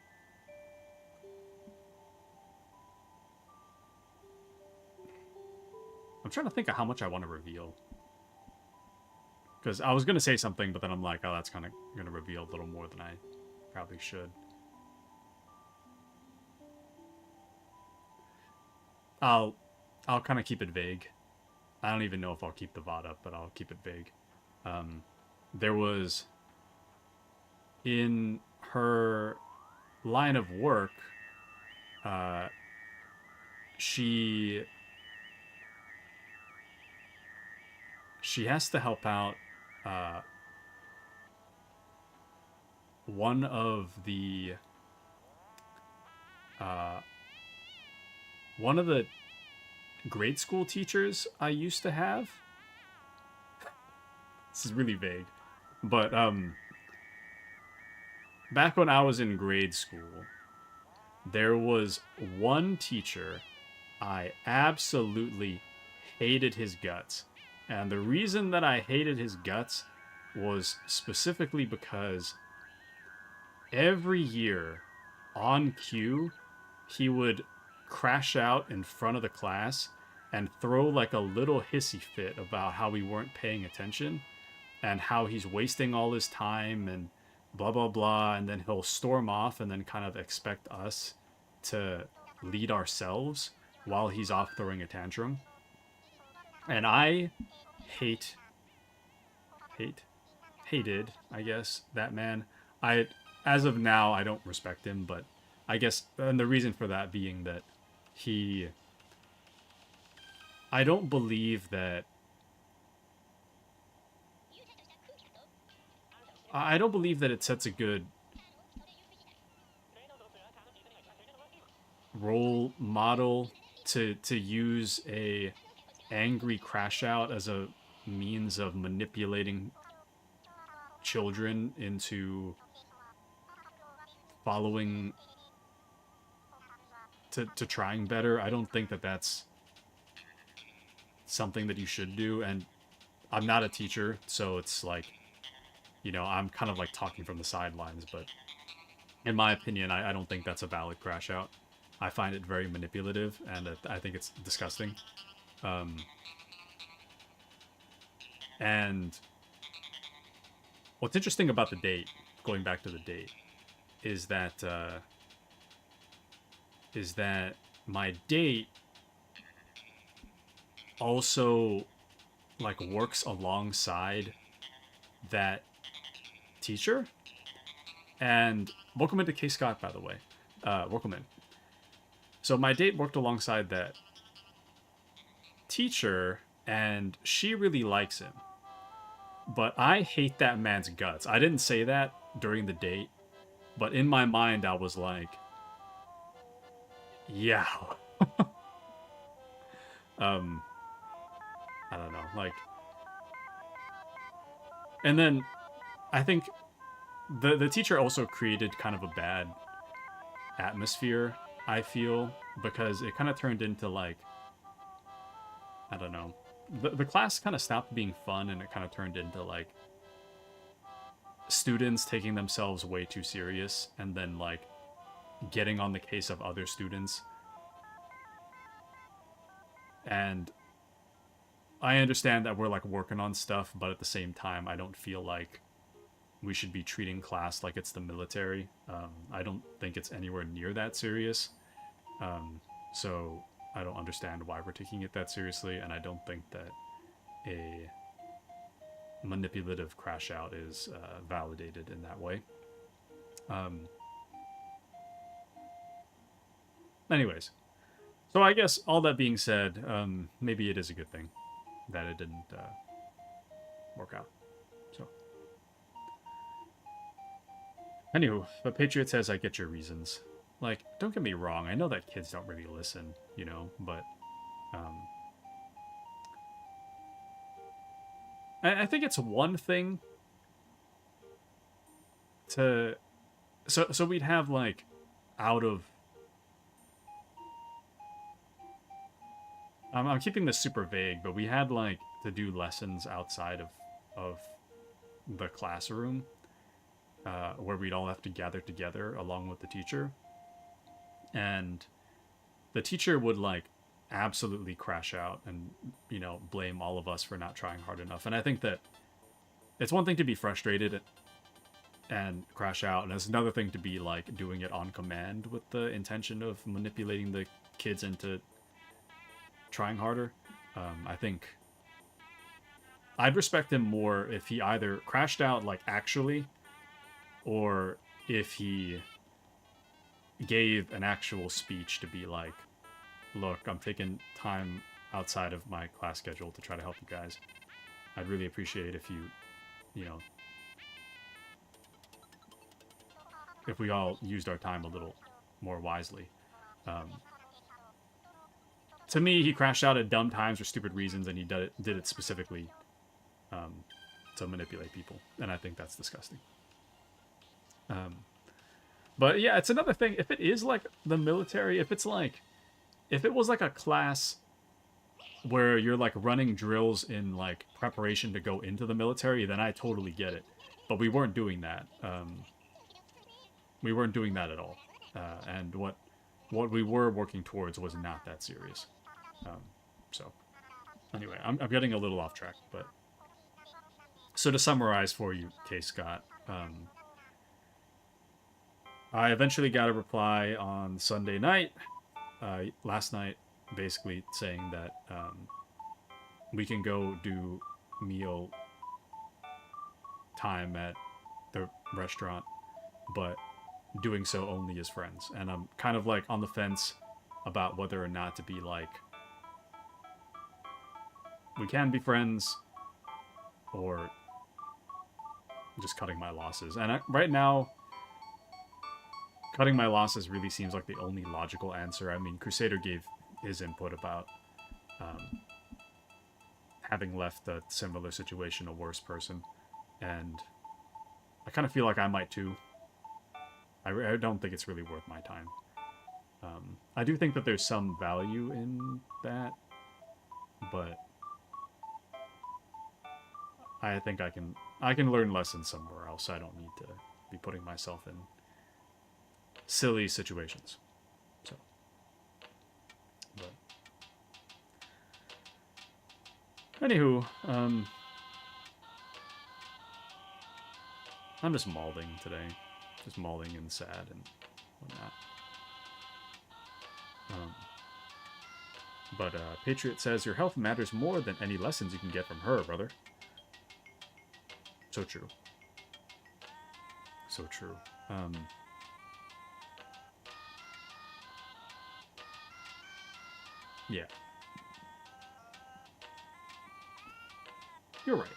trying to think of how much I want to reveal. Because I was going to say something, but then I'm like, oh, that's kind of going to reveal a little more than I probably should. I'll kind of keep it vague. I don't even know if I'll keep the VOD up, but I'll keep it vague. There was, in her line of work, she has to help out one of the grade school teachers I used to have. This is really vague, but back when I was in grade school, there was one teacher I absolutely hated his guts. And the reason that I hated his guts was specifically because every year on cue, he would crash out in front of the class and throw like a little hissy fit about how we weren't paying attention and how he's wasting all his time and blah blah blah, and then he'll storm off and then kind of expect us to lead ourselves while he's off throwing a tantrum. And I hate hate hated, I guess, that man. I As of now I don't respect him, but I guess, and the reason for that being that he I don't believe that I don't believe that it sets a good role model to use a angry crash out as a means of manipulating children into following to trying better. I don't think that that's something that you should do. And I'm not a teacher, so it's like, I'm kind of like talking from the sidelines, but in my opinion, I don't think that's a valid crash out. I find it very manipulative, and I think it's disgusting. And what's interesting about the date, going back to the date, is that my date also like works alongside that teacher. And welcome into K Scott, by the way. Welcome in. So my date worked alongside that teacher, and she really likes him. But I hate that man's guts. I didn't say that during the date, but in my mind I was like, yeah. I don't know, like, and then I think the teacher also created kind of a bad atmosphere, I feel, because it kind of turned into like, I don't know, the class kind of stopped being fun, and it kind of turned into like students taking themselves way too serious and then like getting on the case of other students. And I understand that we're like working on stuff, but at the same time, I don't feel like we should be treating class like it's the military. I don't think it's anywhere near that serious. So I don't understand why we're taking it that seriously, and I don't think that a manipulative crash out is validated in that way. Anyways, so I guess all that being said, maybe it is a good thing that it didn't work out. So, anywho, but Patriot says, I get your reasons. Like, don't get me wrong, I know that kids don't really listen, but I think it's one thing to... So we'd have, like, out of... I'm keeping this super vague, but we had, like, to do lessons outside of the classroom, where we'd all have to gather together along with the teacher. And the teacher would, like, absolutely crash out and, blame all of us for not trying hard enough. And I think that it's one thing to be frustrated and crash out, and it's another thing to be, like, doing it on command with the intention of manipulating the kids into trying harder. I think I'd respect him more if he either crashed out, like, actually, or if he gave an actual speech to be like, look, I'm taking time outside of my class schedule to try to help you guys. I'd really appreciate if if we all used our time a little more wisely. To me, he crashed out at dumb times for stupid reasons, and he did it specifically to manipulate people, and I think that's disgusting. But yeah, it's another thing. If it is like the military, if it's like, if it was like a class where you're like running drills in like preparation to go into the military, then I totally get it. But we weren't doing that. We weren't doing that at all. And what we were working towards was not that serious. So anyway, I'm getting a little off track, but so to summarize for you, K Scott, I eventually got a reply on Sunday night, last night, basically saying that we can go do meal time at the restaurant, but doing so only as friends. And I'm kind of like on the fence about whether or not to be like, we can be friends, or just cutting my losses. And right now, cutting my losses really seems like the only logical answer. I mean, Crusader gave his input about having left a similar situation a worse person, and I kind of feel like I might too. I don't think it's really worth my time. I do think that there's some value in that, but I think I can learn lessons somewhere else. I don't need to be putting myself in silly situations. So, but anywho, I'm just mauling today, just mauling and sad and whatnot. But Patriot says your health matters more than any lessons you can get from her, brother. So true. So true. Yeah. You're right.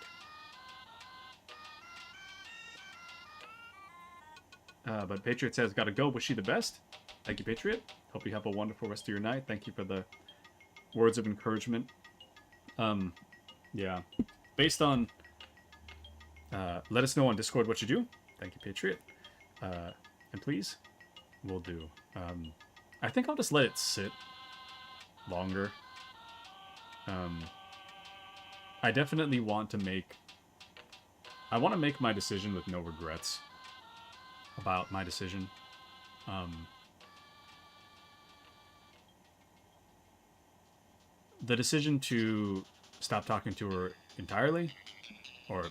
But Patriot says, gotta go. Wish you the best. Thank you, Patriot. Hope you have a wonderful rest of your night. Thank you for the words of encouragement. Yeah. Based on... let us know on Discord what you do. Thank you, Patriot. And please, we'll do. I think I'll just let it sit longer. I definitely want to make... I want to make my decision with no regrets about my decision. The decision to stop talking to her entirely, or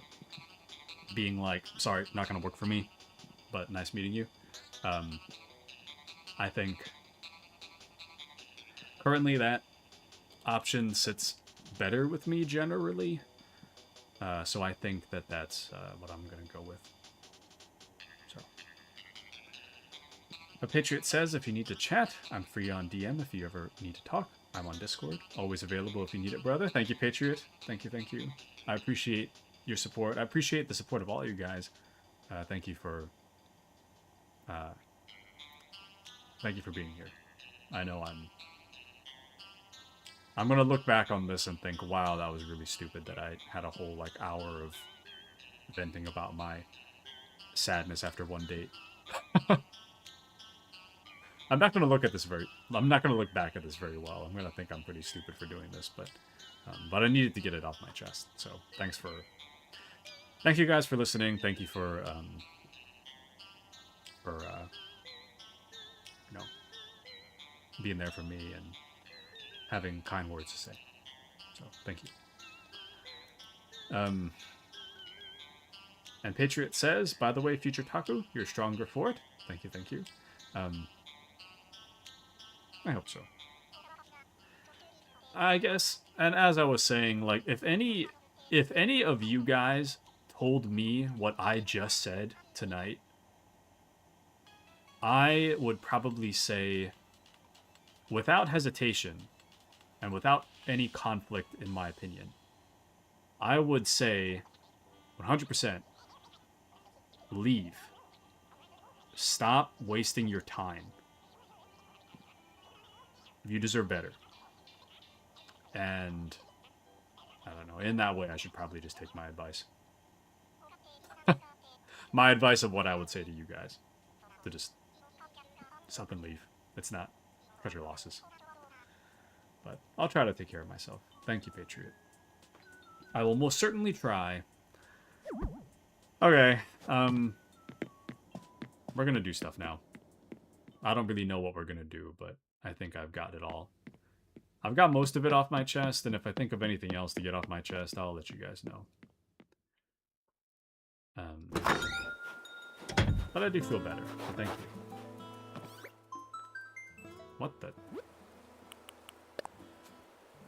being like, sorry, not going to work for me, but nice meeting you. I think currently that option sits better with me generally. So I think that that's what I'm going to go with. So, a Patriot says, if you need to chat, I'm free on DM if you ever need to talk. I'm on Discord. Always available if you need it, brother. Thank you, Patriot. Thank you, thank you. I appreciate your support. I appreciate the support of all you guys. Thank you for being here. I know I'm gonna look back on this and think, wow, that was really stupid that I had a whole like hour of venting about my sadness after one date. I'm not gonna look back at this very well. I'm gonna think I'm pretty stupid for doing this, but I needed to get it off my chest. So thank you guys for listening. Thank you for you know, being there for me and having kind words to say. So thank you. And Patriot says, by the way, future Taku, you're stronger for it. Thank you, thank you. I hope so. I guess, and as I was saying, like, if any of you guys told me what I just said tonight, I would probably say, without hesitation, and without any conflict in my opinion, I would say 100% leave. Stop wasting your time. You deserve better. And I don't know, in that way I should probably just take my advice. My advice of what I would say to you guys. To just Just up and leave. It's not. Cut your losses. But I'll try to take care of myself. Thank you, Patriot. I will most certainly try. Okay. We're gonna do stuff now. I don't really know what we're gonna do, but I think I've got it all. I've got most of it off my chest, and if I think of anything else to get off my chest, I'll let you guys know. But I do feel better, so thank you. What the?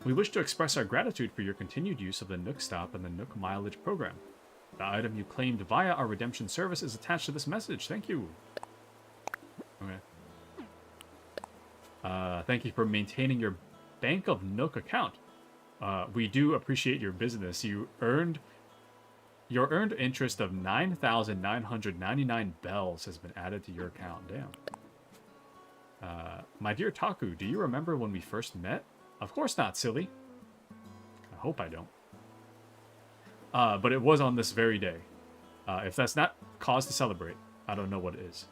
We wish to express our gratitude for your continued use of the Nook Stop and the Nook Mileage program. The item you claimed via our redemption service is attached to this message. Thank you. Okay. Thank you for maintaining your Bank of Nook account. We do appreciate your business. Your earned interest of 9,999 bells has been added to your account. Damn. My dear Taku, do you remember when we first met? Of course not, silly. I hope I don't. But it was on this very day. If that's not cause to celebrate, I don't know what it is.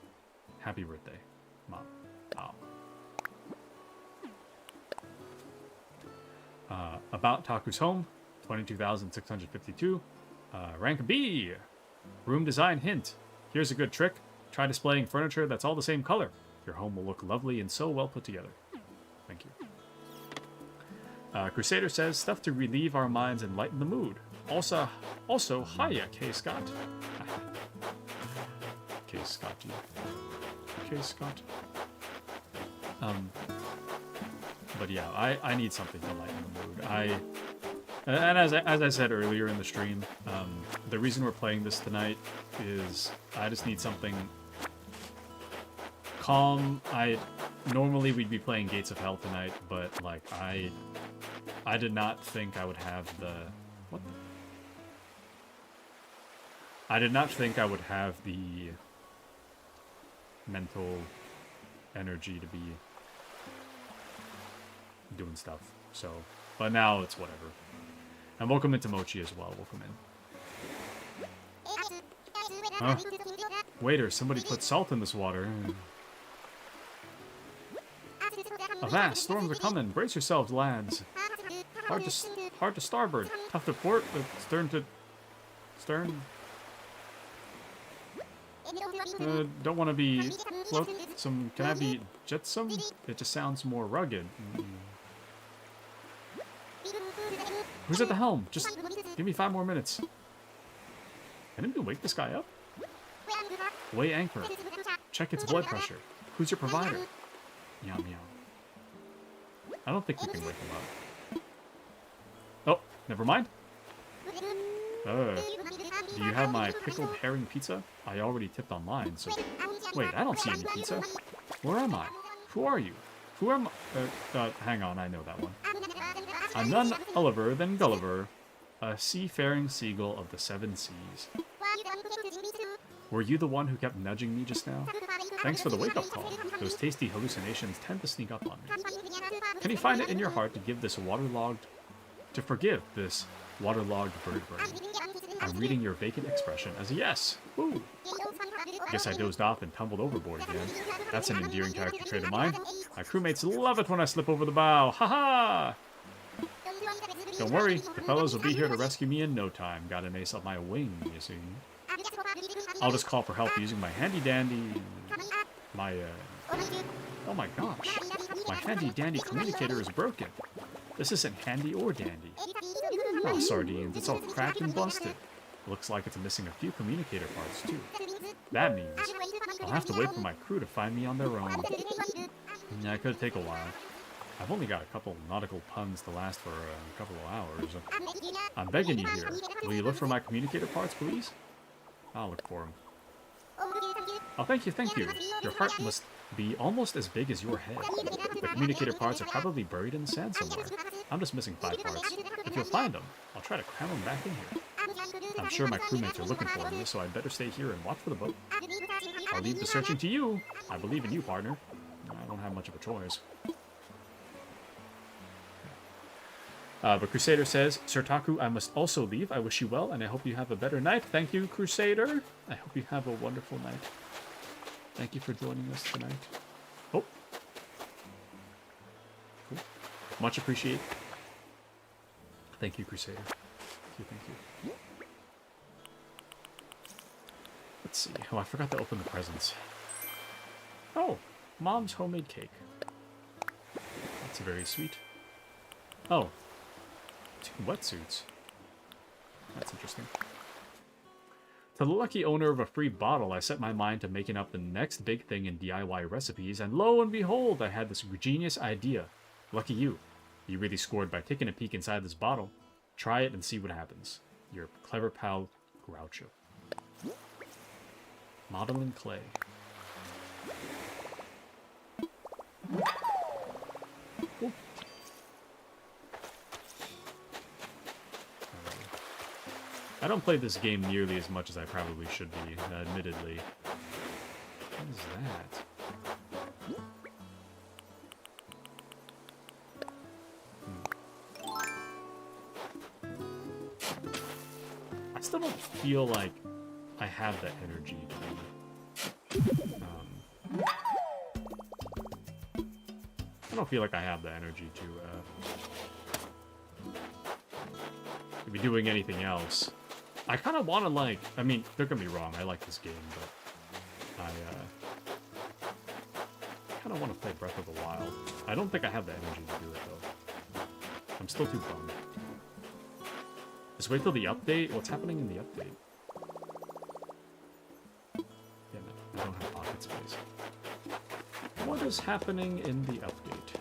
Happy birthday, Mom. Oh. About Taku's home, 22,652. Rank B. Room design hint. Here's a good trick. Try displaying furniture that's all the same color. Your home will look lovely and so well put together. Thank you. Crusader says, stuff to relieve our minds and lighten the mood. Also, hiya, K. Scott. K. Scotty. K. Scott. But yeah, I need something to lighten the mood. And as I said earlier in the stream, the reason we're playing this tonight is I just need something calm. Normally we'd be playing Gates of Hell tonight, but like I did not think I would have the I did not think I would have the mental energy to be doing stuff. So, but now it's whatever. And welcome into Mochi as well. Welcome in. Huh? Waiter, somebody put salt in this water. Avast, storms are coming. Brace yourselves, lads. Hard to starboard. Tough to port, but stern to stern. Don't want to be flotsam. Can I be jetsam? It just sounds more rugged. Who's at the helm? Just give me 5 more minutes. Can anybody wake this guy up? Weigh anchor. Check its blood pressure. Who's your provider? Meow meow. I don't think we can wake him up. Oh, never mind. Do you have my pickled herring pizza? I already tipped online, so... Wait, I don't see any pizza. Where am I? Who are you? Who am I? Hang on, I know that one. I'm none other than Gulliver, a seafaring seagull of the 7 seas. Were you the one who kept nudging me just now? Thanks for the wake-up call. Those tasty hallucinations tend to sneak up on me. Can you find it in your heart to forgive this waterlogged bird brain? I'm reading your vacant expression as a yes. Woo! Guess I dozed off and tumbled overboard again. That's an endearing character trait of mine. My crewmates love it when I slip over the bow. Ha-ha! Don't worry, the fellows will be here to rescue me in no time. Got an ace up my wing, you see. I'll just call for help using my handy-dandy... Oh my gosh. My handy-dandy communicator is broken. This isn't handy or dandy. Oh, sardines, it's all cracked and busted. Looks like it's missing a few communicator parts, too. That means I'll have to wait for my crew to find me on their own. Yeah, it could take a while. I've only got a couple nautical puns to last for a couple of hours. I'm begging you here. Will you look for my communicator parts, please? I'll look for them. Oh, thank you. Your heart must be almost as big as your head. The communicator parts are probably buried in the sand somewhere. I'm just missing 5 parts. If you'll find them, I'll try to cram them back in here. I'm sure my crewmates are looking for me, so I'd better stay here and watch for the boat. I'll leave the searching to you. I believe in you, partner. I don't have much of a choice. But Crusader says, Sir Taku, I must also leave. I wish you well, and I hope you have a better night. Thank you, Crusader. I hope you have a wonderful night. Thank you for joining us tonight. Oh. Cool. Much appreciated. Thank you, Crusader. Thank you. Let's see. Oh, I forgot to open the presents. Oh, Mom's homemade cake. That's very sweet. Oh, 2 wetsuits. That's interesting. To the lucky owner of a free bottle, I set my mind to making up the next big thing in DIY recipes, and lo and behold, I had this genius idea. Lucky you. You really scored by taking a peek inside this bottle. Try it and see what happens. Your clever pal, Groucho. Modeling clay. Cool. I don't play this game nearly as much as I probably should be, admittedly. What is that? I still don't feel like I have the energy to I don't feel like I have the energy to be doing anything else. I kind of want to, like, I mean, don't get me wrong, I like this game, but I kind of want to play Breath of the Wild. I don't think I have the energy to do it, though. I'm still too bummed. Just wait till the update. What's happening in the update? Damn it, I don't have pocket space. What is happening in the update?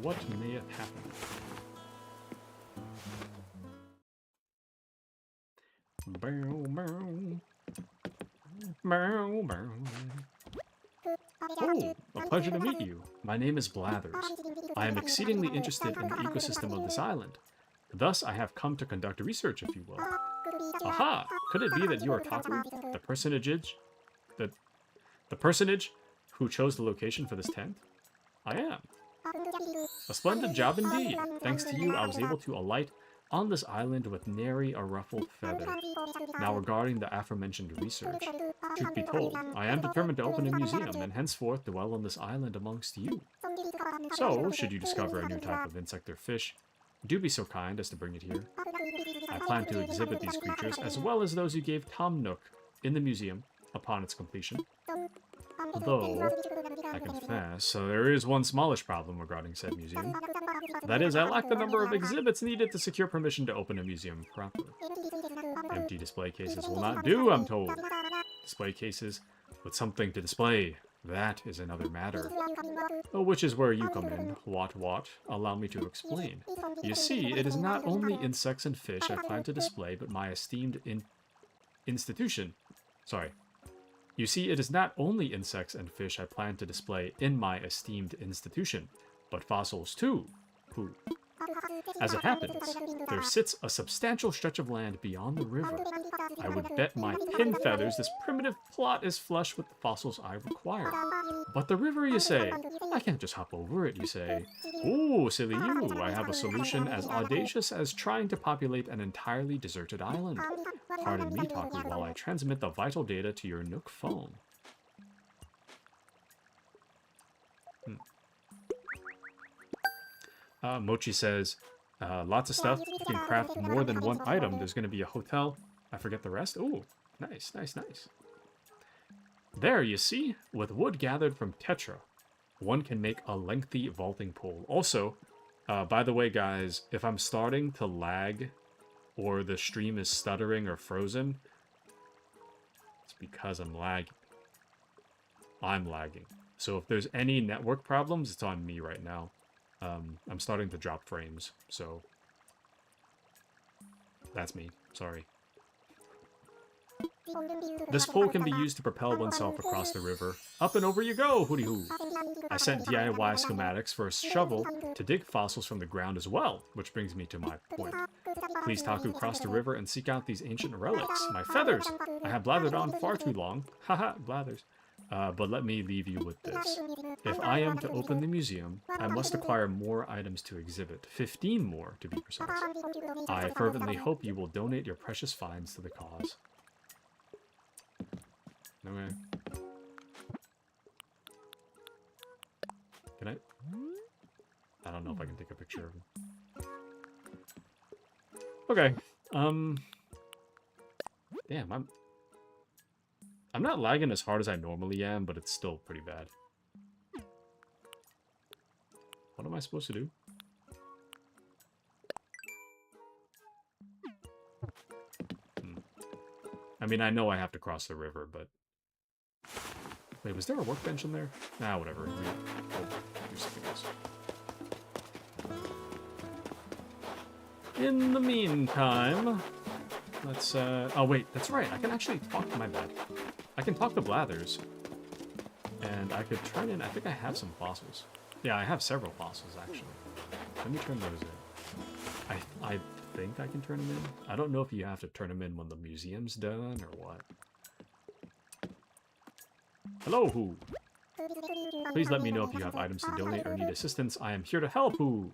What may have happened? Oh, a pleasure to meet you. My name is Blathers. I am exceedingly interested in the ecosystem of this island. Thus, I have come to conduct research, if you will. Aha! Could it be that you are Taku, the personage who chose the location for this tent? I am. A splendid job indeed. Thanks to you, I was able to alight on this island with nary a ruffled feather. Now regarding the aforementioned research, truth be told, I am determined to open a museum and henceforth dwell on this island amongst you. So, should you discover a new type of insect or fish, do be so kind as to bring it here. I plan to exhibit these creatures as well as those you gave Tom Nook in the museum upon its completion. Though, I confess, there is one smallish problem regarding said museum. That is, I lack the number of exhibits needed to secure permission to open a museum proper. Empty display cases will not do, I'm told. Display cases with something to display, that is another matter. Which is where you come in. What? Allow me to explain. You see, it is not only insects and fish I plan to display, but my esteemed institution. Sorry. You see, it is not only insects and fish I plan to display in my esteemed institution, but fossils too. Who? As it happens, there sits a substantial stretch of land beyond the river. I would bet my pin feathers this primitive plot is flush with the fossils I require. But the river, you say? I can't just hop over it, you say. Ooh, silly you, I have a solution as audacious as trying to populate an entirely deserted island. Pardon me, Taku, while I transmit the vital data to your Nook phone. Mochi says, lots of stuff. You can craft more than one item. There's going to be a hotel. I forget the rest. Ooh, nice. There, you see? With wood gathered from Tetra, one can make a lengthy vaulting pole. Also, by the way, guys, if I'm starting to lag or the stream is stuttering or frozen, it's because I'm lagging. I'm lagging. So if there's any network problems, it's on me right now. I'm starting to drop frames, so that's me. Sorry. This pole can be used to propel oneself across the river. Up and over you go, hooty hoo. I sent DIY schematics for a shovel to dig fossils from the ground as well, which brings me to my point. Please, Taku, cross the river and seek out these ancient relics. My feathers! I have blathered on far too long. Haha, blathers. But let me leave you with this. If I am to open the museum, I must acquire more items to exhibit. 15 more, to be precise. I fervently hope you will donate your precious finds to the cause. Okay. Can I? I don't know if I can take a picture of him. Okay. Damn, I'm not lagging as hard as I normally am, but it's still pretty bad. What am I supposed to do? I mean, I know I have to cross the river, but... Wait, was there a workbench in there? Ah, whatever. We'll do something else. In the meantime... Let's, Oh, wait, that's right. I can actually talk to my bad. I can talk to Blathers. And I could turn in... I think I have some fossils. Yeah, I have several fossils, actually. Let me turn those in. I think I can turn them in. I don't know if you have to turn them in when the museum's done or what. Hello, Who. Please let me know if you have items to donate or need assistance. I am here to help, Who.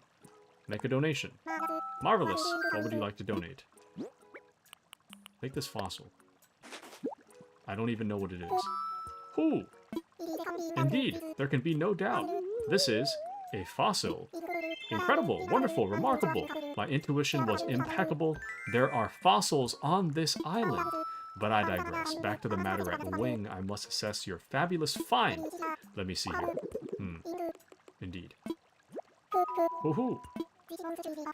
Make a donation. Marvelous. What would you like to donate? Take this fossil. I don't even know what it is. Who? Indeed, there can be no doubt. This is a fossil. Incredible, wonderful, remarkable. My intuition was impeccable. There are fossils on this island. But I digress. Back to the matter at wing. I must assess your fabulous find. Let me see here. Indeed. Woohoo!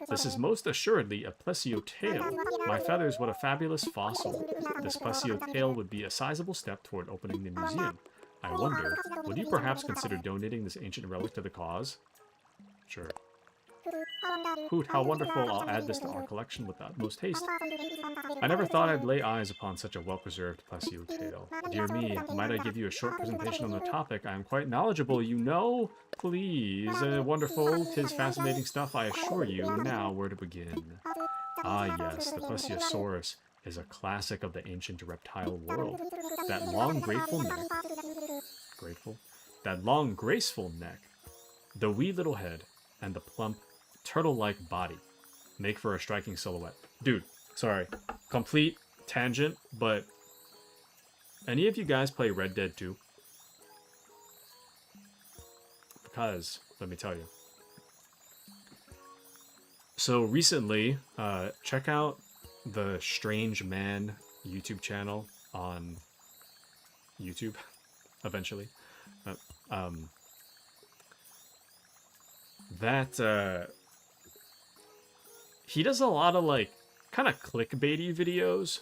This is most assuredly a plesio tail. My feathers, what a fabulous fossil. This plesio tail would be a sizable step toward opening the museum. I wonder, would you perhaps consider donating this ancient relic to the cause? Sure. Hoot, how wonderful. I'll add this to our collection with the utmost haste. I never thought I'd lay eyes upon such a well-preserved plesio tail. Dear me, might I give you a short presentation on the topic? I am quite knowledgeable, you know. Please. Wonderful. 'Tis fascinating stuff, I assure you. Now, where to begin? Ah, yes, the plesiosaurus is a classic of the ancient reptile world. That long, graceful neck. Grateful? That long, graceful neck. The wee little head. And the plump, turtle-like body make for a striking silhouette. Dude, sorry. Complete tangent, but any of you guys play Red Dead 2? Because, let me tell you. So recently, check out the Strange Man YouTube channel on YouTube, eventually. He does a lot of, like, kind of clickbaity videos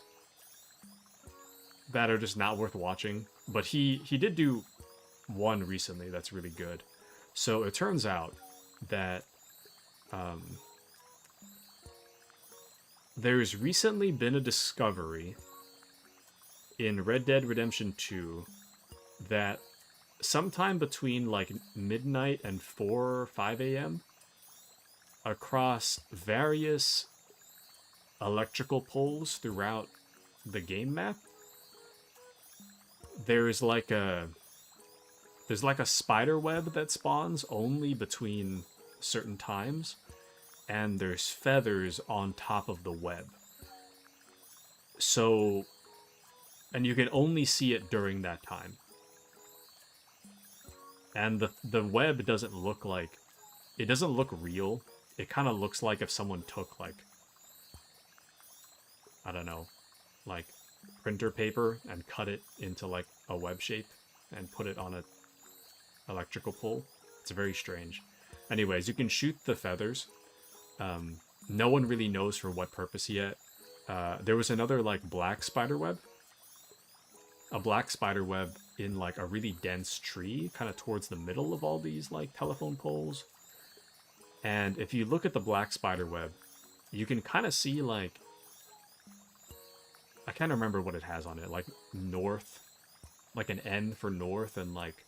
that are just not worth watching. But he did do one recently that's really good. So it turns out that there's recently been a discovery in Red Dead Redemption 2 that sometime between like midnight and 4 or 5 a.m. across various electrical poles throughout the game map, there's like a spider web that spawns only between certain times, and there's feathers on top of the web. So, and you can only see it during that time. And the web doesn't look like... It doesn't look real. It kind of looks like if someone took, like... I don't know. Like, printer paper and cut it into, like, a web shape. And put it on a electrical pole. It's very strange. Anyways, you can shoot the feathers. No one really knows for what purpose yet. There was another, like, black spider web. A black spider web in like a really dense tree, kind of towards the middle of all these like telephone poles. And if you look at the black spider web, you can kind of see like, I can't remember what it has on it, like north, like an N for north, and like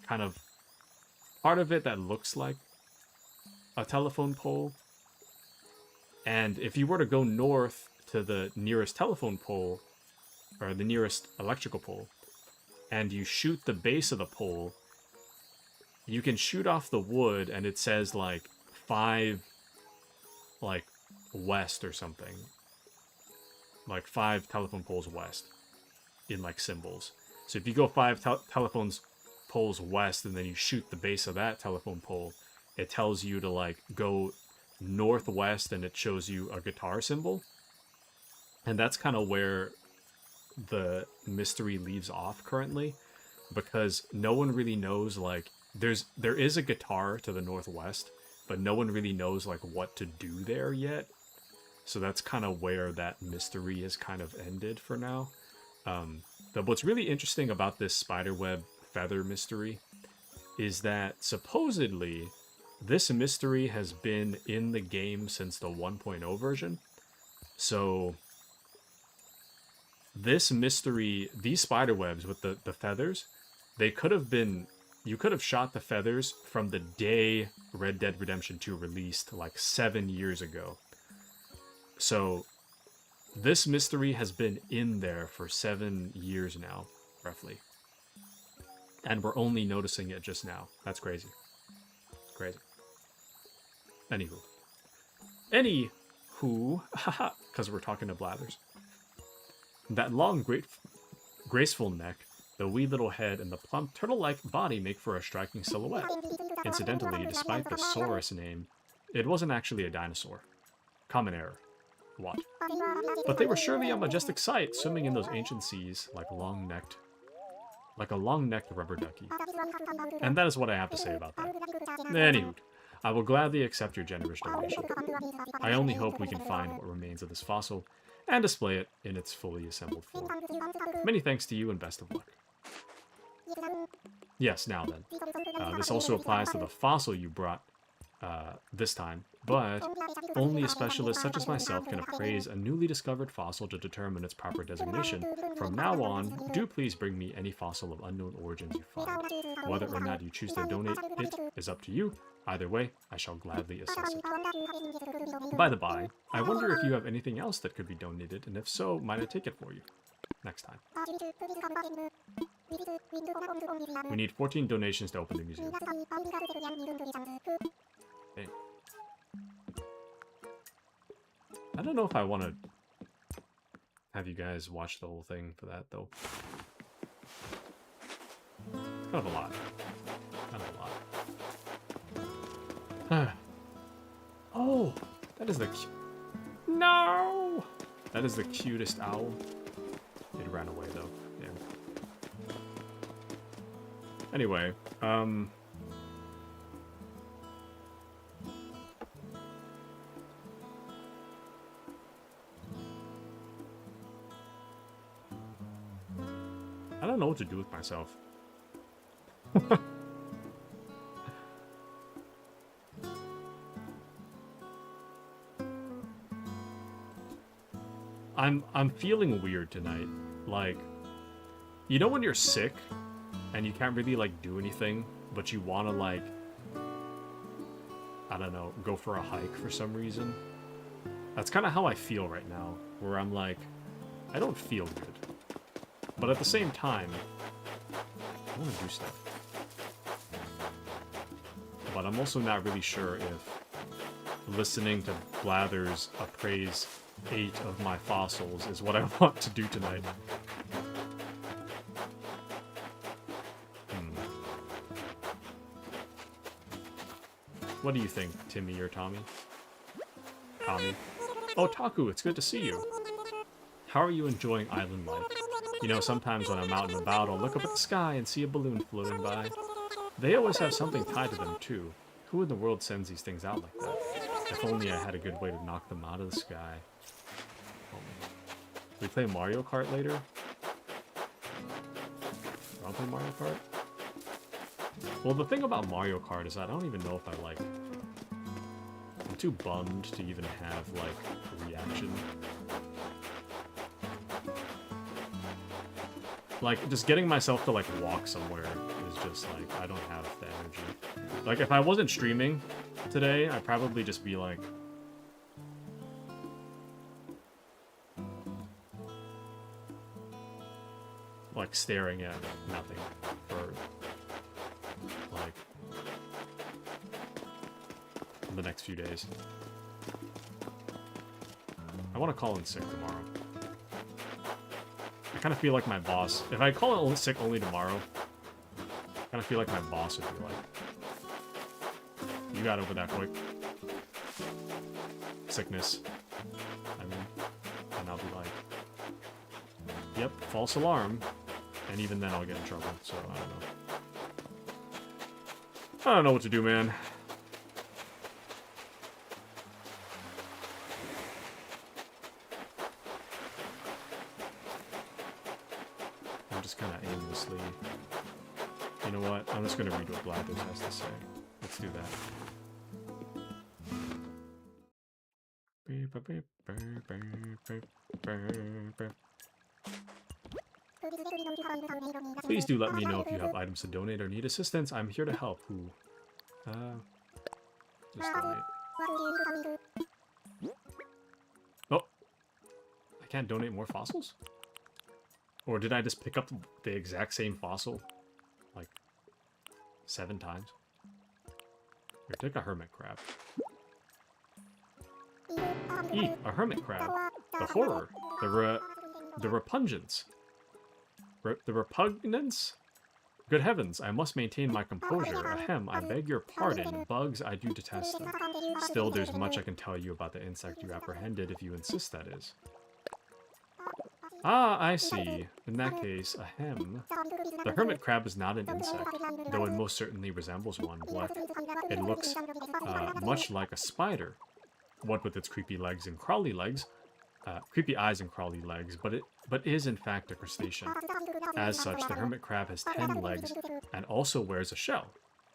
kind of part of it that looks like a telephone pole. And if you were to go north to the nearest telephone pole, or the nearest electrical pole, and you shoot the base of the pole, you can shoot off the wood, and it says, like, 5, like, west or something. Like, 5 telephone poles west. in like symbols. So if you go 5 telephone poles west and then you shoot the base of that telephone pole, it tells you to like go northwest and it shows you a guitar symbol. And that's kind of where the mystery leaves off currently, because no one really knows, like, there is a guitar to the northwest, but no one really knows like what to do there yet. So that's kind of where that mystery is kind of ended for now. But what's really interesting about this spiderweb feather mystery is that supposedly this mystery has been in the game since the 1.0 version. So this mystery, these spiderwebs with the feathers, they could have been, you could have shot the feathers from the day Red Dead Redemption 2 released like 7 years ago. So this mystery has been in there for 7 years now, roughly. And we're only noticing it just now. That's crazy. Crazy. Anywho, haha, because we're talking to blathers. That long, graceful neck, the wee little head, and the plump, turtle-like body make for a striking silhouette. Incidentally, despite the Saurus name, it wasn't actually a dinosaur. Common error. What? But they were surely a majestic sight, swimming in those ancient seas like a long-necked rubber ducky. And that is what I have to say about that. Anywho, I will gladly accept your generous donation. I only hope we can find what remains of this fossil and display it in its fully assembled form. Many thanks to you and best of luck. Yes, now then. This also applies to the fossil you brought this time, but only a specialist such as myself can appraise a newly discovered fossil to determine its proper designation. From now on, do please bring me any fossil of unknown origins you find. Whether or not you choose to donate it is up to you. Either way, I shall gladly assess it. By the by, I wonder if you have anything else that could be donated, and if so, might I take it for you? Next time. We need 14 donations to open the museum. Hey. I don't know if I want to have you guys watch the whole thing for that, though. Kind of a lot. Kind of a lot. Oh, that is the no! That is the cutest owl. It ran away though. Yeah. Anyway, I don't know what to do with myself. I'm feeling weird tonight. Like, you know when you're sick and you can't really like do anything, but you want to like, I don't know, go for a hike for some reason? That's kind of how I feel right now, where I'm like, I don't feel good. But at the same time, I want to do stuff. But I'm also not really sure if listening to Blathers appraise 8 of my fossils is what I want to do tonight. What do you think, Timmy or Tommy? Tommy? Oh, Taku, it's good to see you. How are you enjoying island life? You know, sometimes when I'm out and about, I'll look up at the sky and see a balloon floating by. They always have something tied to them, too. Who in the world sends these things out like that? If only I had a good way to knock them out of the sky. We play Mario Kart later? I'll play Mario Kart? Well, the thing about Mario Kart is that I don't even know if I like... I'm too bummed to even have, like, a reaction. Like, just getting myself to, like, walk somewhere is just, like, I don't have the energy. Like, if I wasn't streaming today, I'd probably just be, like... like, staring at nothing for, like, the next few days. I want to call in sick tomorrow. I kind of feel like my boss. If I call it only sick only tomorrow, I kind of feel like my boss would be like, "You got over that quick. Sickness." I mean, and I'll be like, "Yep, false alarm," and even then I'll get in trouble. So I don't know. I don't know what to do, man. I'm just kind of aimlessly. You know what? I'm just gonna read what Blathers has to say. Let's do that. Please do let me know if you have items to donate or need assistance. I'm here to help. Who? Just donate. Oh! I can't donate more fossils? Or did I just pick up the exact same fossil? Like, 7 times? Here, take a hermit crab. Eek, a hermit crab. The horror. The repugnance. The repugnance? Good heavens, I must maintain my composure. Ahem, I beg your pardon. Bugs, I do detest them. Still, there's much I can tell you about the insect you apprehended, if you insist, that is. Ah, I see. In that case, ahem. The hermit crab is not an insect, though it most certainly resembles one. What? It looks much like a spider. What with its creepy legs and crawly legs, creepy eyes and crawly legs, but is in fact a crustacean. As such, the hermit crab has 10 legs and also wears a shell,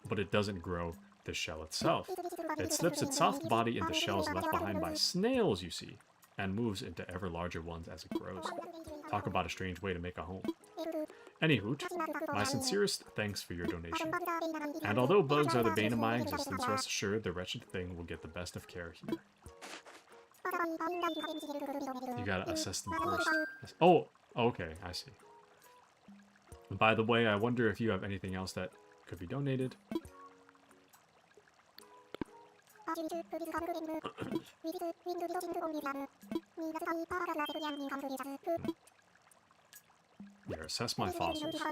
but it doesn't grow the shell itself. It slips its soft body into shells left behind by snails, you see, and moves into ever larger ones as it grows. Talk about a strange way to make a home. Anyhoot, my sincerest thanks for your donation. And although bugs are the bane of my existence, rest assured the wretched thing will get the best of care here. You gotta assess them first. Oh, okay, I see. By the way, I wonder if you have anything else that could be donated. Here, assess my fossils.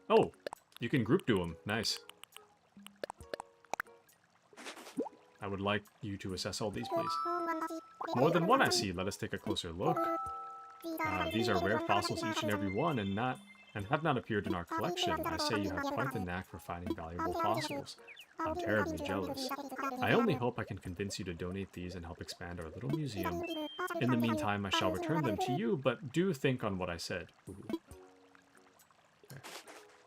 Oh, you can group do them. Nice. I would like you to assess all these, please. More than one, I see. Let us take a closer look. These are rare fossils, each and every one, and have not appeared in our collection. I say you have quite the knack for finding valuable fossils. I'm terribly jealous. I only hope I can convince you to donate these and help expand our little museum. In the meantime, I shall return them to you, but do think on what I said. Ooh. Okay.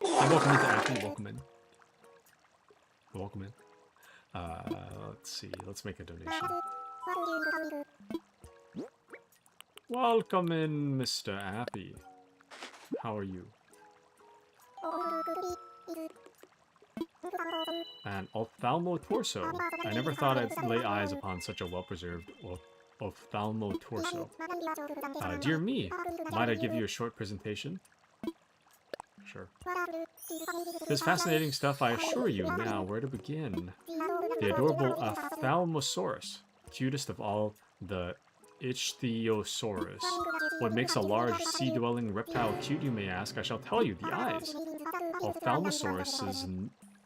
And welcome into Appy. Welcome in. Welcome in. Let's see. Let's make a donation. Welcome in, Mr. Appy. How are you? An ophthalmo-torso. I never thought I'd lay eyes upon such a well-preserved ophthalmo-torso. Dear me, might I give you a short presentation? Sure. This fascinating stuff, I assure you. Now, where to begin? The adorable ophthalmosaurus, cutest of all the ichthyosaurus. What makes a large sea-dwelling reptile cute, you may ask? I shall tell you, the eyes. Ophthalmosaurus's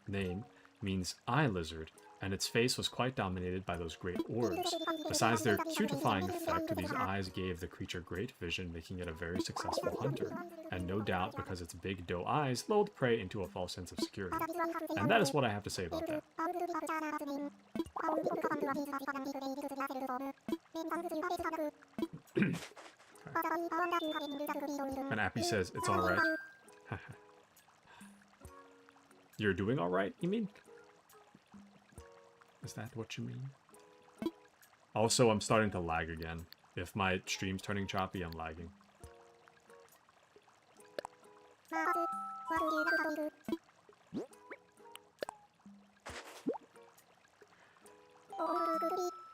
name means eye lizard, and its face was quite dominated by those great orbs. Besides their cutifying effect, these eyes gave the creature great vision, making it a very successful hunter, and no doubt because its big doe eyes lulled prey into a false sense of security. And that is what I have to say about that. And Appy says, it's alright. You're doing alright, you mean? Is that what you mean? Also, I'm starting to lag again. If my stream's turning choppy, I'm lagging.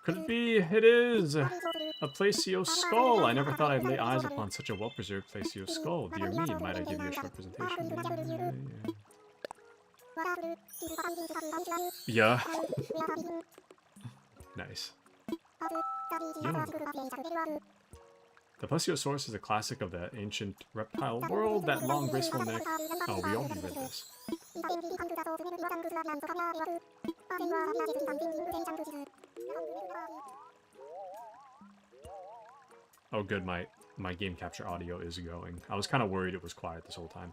Could it be? It is! A Placio skull! I never thought I'd lay eyes upon such a well-preserved Placio skull. Dear me, might I give you a short presentation? Yeah. Nice. Yo. The Plesiosaurus is a classic of the ancient reptile world, that long, graceful neck. Oh, we already read this. Oh, good, my game capture audio is going. I was kind of worried it was quiet this whole time.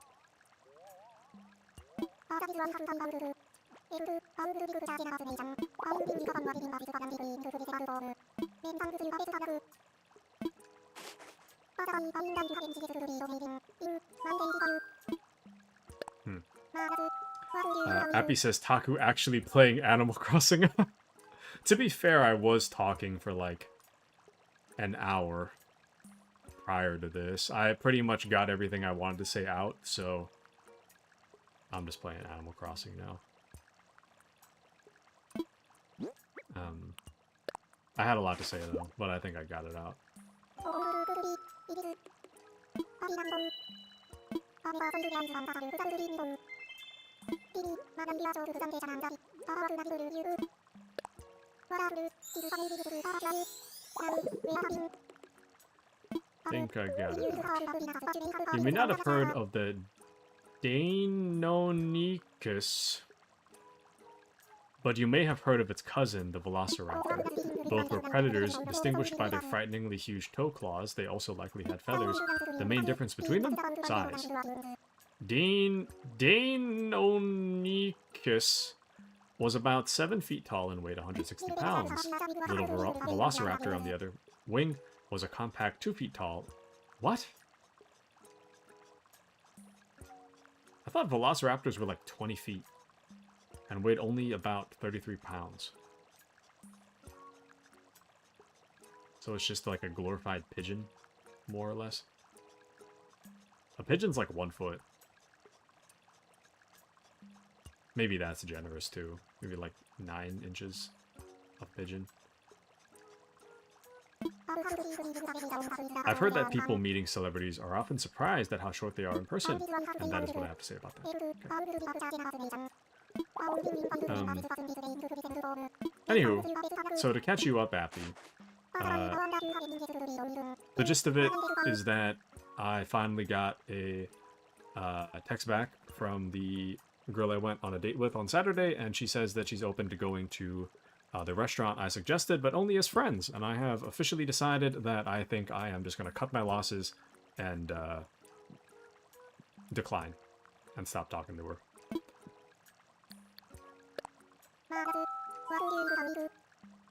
Appy says Taku actually playing Animal Crossing. To be fair, I was talking for like an hour prior to this. I pretty much got everything I wanted to say out, so I'm just playing Animal Crossing now. I had a lot to say though, but I think I got it out. I think I got it out. You may not have heard of the Deinonychus, but you may have heard of its cousin, the Velociraptor. Both were predators, distinguished by their frighteningly huge toe claws. They also likely had feathers. The main difference between them? Size. Deinonychus was about 7 feet tall and weighed 160 pounds. Little Velociraptor, on the other wing, was a compact 2 feet tall. What? I thought Velociraptors were like 20 feet and weighed only about 33 pounds. So it's just like a glorified pigeon, more or less. A pigeon's like 1 foot. Maybe that's generous too. Maybe like 9 inches of pigeon. I've heard that people meeting celebrities are often surprised at how short they are in person, and that is what I have to say about that. Okay. Anywho, so to catch you up, Appy, the gist of it is that I finally got a text back from the girl I went on a date with on Saturday, and she says that she's open to going to the restaurant I suggested, but only as friends. And I have officially decided that I think I am just going to cut my losses and decline and stop talking to her.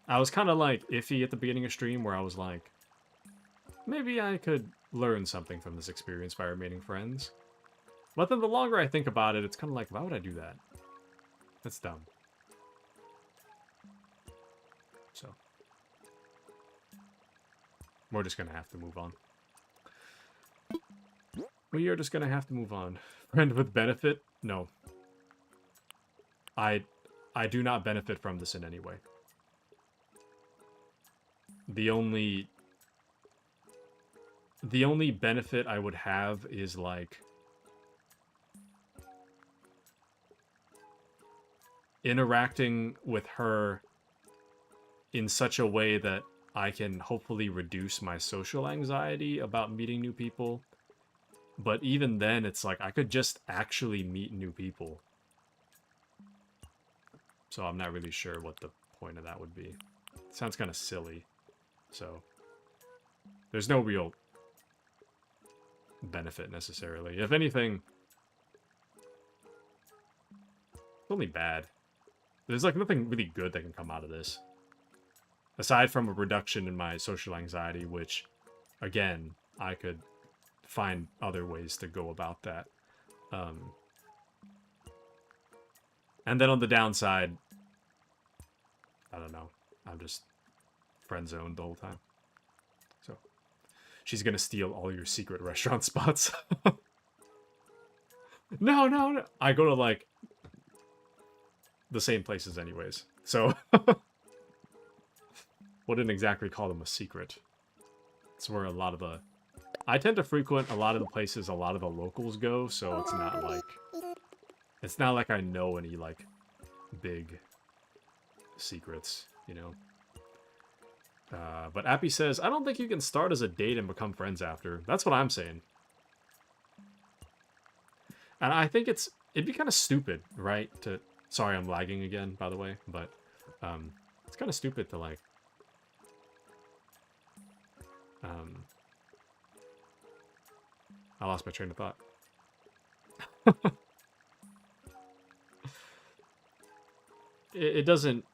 I was kind of like iffy at the beginning of stream where I was like, maybe I could learn something from this experience by remaining friends. But then the longer I think about it, it's kind of like, why would I do that? That's dumb. So, we're just going to have to move on. We are just going to have to move on. Friend with benefit? No. I do not benefit from this in any way. The only benefit I would have is like interacting with her in such a way that I can hopefully reduce my social anxiety about meeting new people. But even then, it's like I could just actually meet new people. So I'm not really sure what the point of that would be. It sounds kind of silly. So there's no real benefit necessarily. If anything, it's only bad. There's like nothing really good that can come out of this. Aside from a reduction in my social anxiety, which, again, I could find other ways to go about that. And then on the downside, I don't know. I'm just friend-zoned the whole time. So, she's gonna steal all your secret restaurant spots. No. I go to, like, the same places anyways. So, wouldn't exactly call them a secret. It's where a lot of the... I tend to frequent a lot of the places a lot of the locals go, so it's not like It's not like I know any, like, big secrets, you know? But Appy says, I don't think you can start as a date and become friends after. That's what I'm saying. And I think it'd be kind of stupid, right? Sorry, I'm lagging again, by the way, but it's kind of stupid to, like, I lost my train of thought. It doesn't.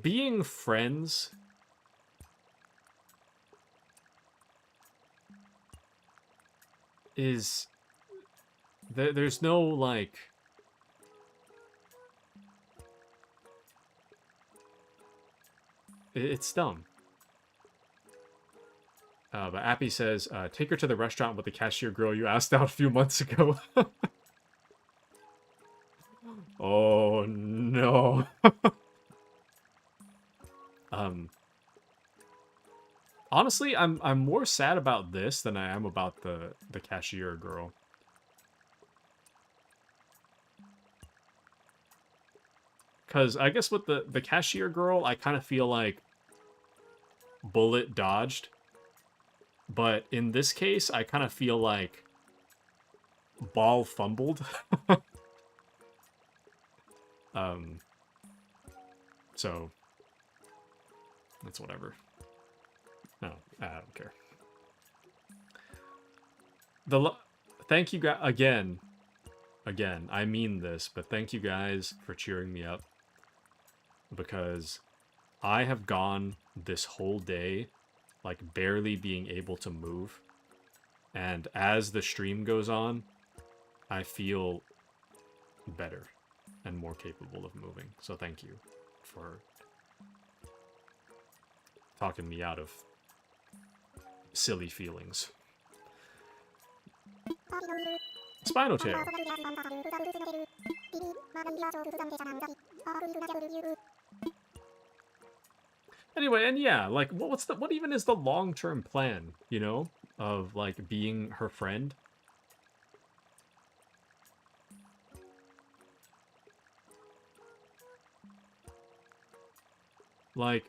Being friends is there's no, like, it's dumb. But Appy says, take her to the restaurant with the cashier girl you asked out a few months ago. Oh, no. Honestly, I'm more sad about this than I am about the cashier girl. Because I guess with the cashier girl, I kind of feel like bullet dodged. But in this case, I kind of feel like ball fumbled. So that's whatever. No, I don't care. Thank you guys again. Again, I mean this, but thank you guys for cheering me up, because I have gone this whole day like barely being able to move, and as the stream goes on, I feel better and more capable of moving. So thank you for talking me out of silly feelings. Spinal Tail. Anyway, and yeah, like, what even is the long-term plan, you know, of, like, being her friend? Like,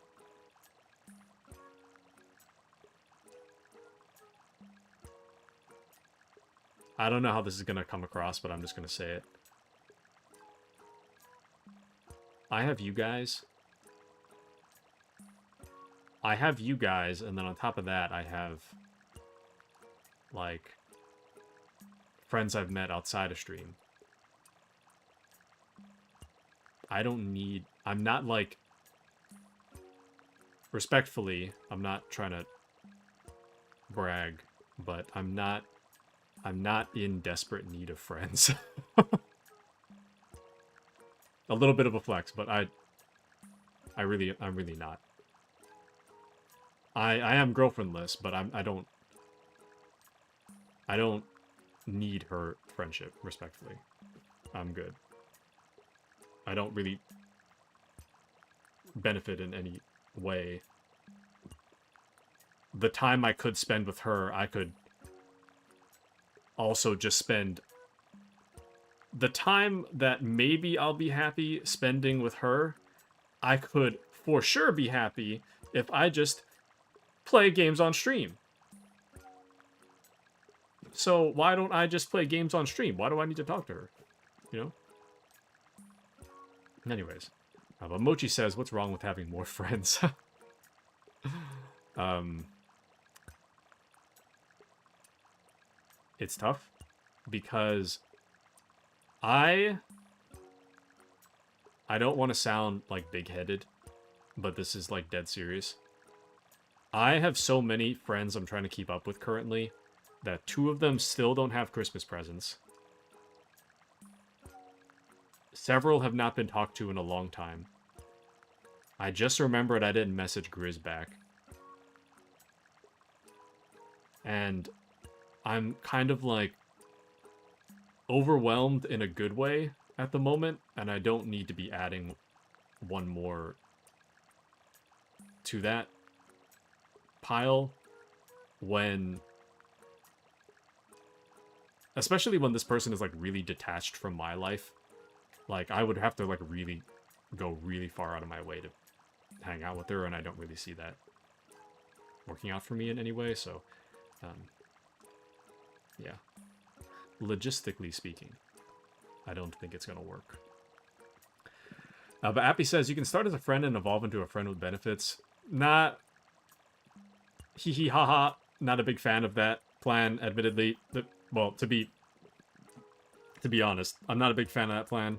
I don't know how this is gonna come across, but I'm just gonna say it. I have you guys. And then on top of that, I have, like, friends I've met outside of stream. I'm not, like, respectfully, I'm not trying to brag, but I'm not in desperate need of friends. A little bit of a flex, but I'm really not. I am girlfriendless, but I don't need her friendship, respectfully. I'm good. I don't really benefit in any way. The time I could spend with her, I could also just spend the time that maybe I'll be happy spending with her. I could for sure be happy if I just play games on stream. So why don't I just play games on stream? Why do I need to talk to her? You know? Anyways. But Mochi says, what's wrong with having more friends? It's tough because I don't want to sound like big-headed, but this is like dead serious. I have so many friends I'm trying to keep up with currently that 2 of them still don't have Christmas presents. Several have not been talked to in a long time. I just remembered I didn't message Grizz back. And I'm kind of, like, overwhelmed in a good way at the moment, and I don't need to be adding one more to that. pile when, especially when this person is like really detached from my life. Like, I would have to like really go really far out of my way to hang out with her, and I don't really see that working out for me in any way. So, yeah, logistically speaking, I don't think it's gonna work. But Appy says you can start as a friend and evolve into a friend with benefits. Not hee hee ha ha. Not a big fan of that plan, admittedly. Well, to be honest, I'm not a big fan of that plan.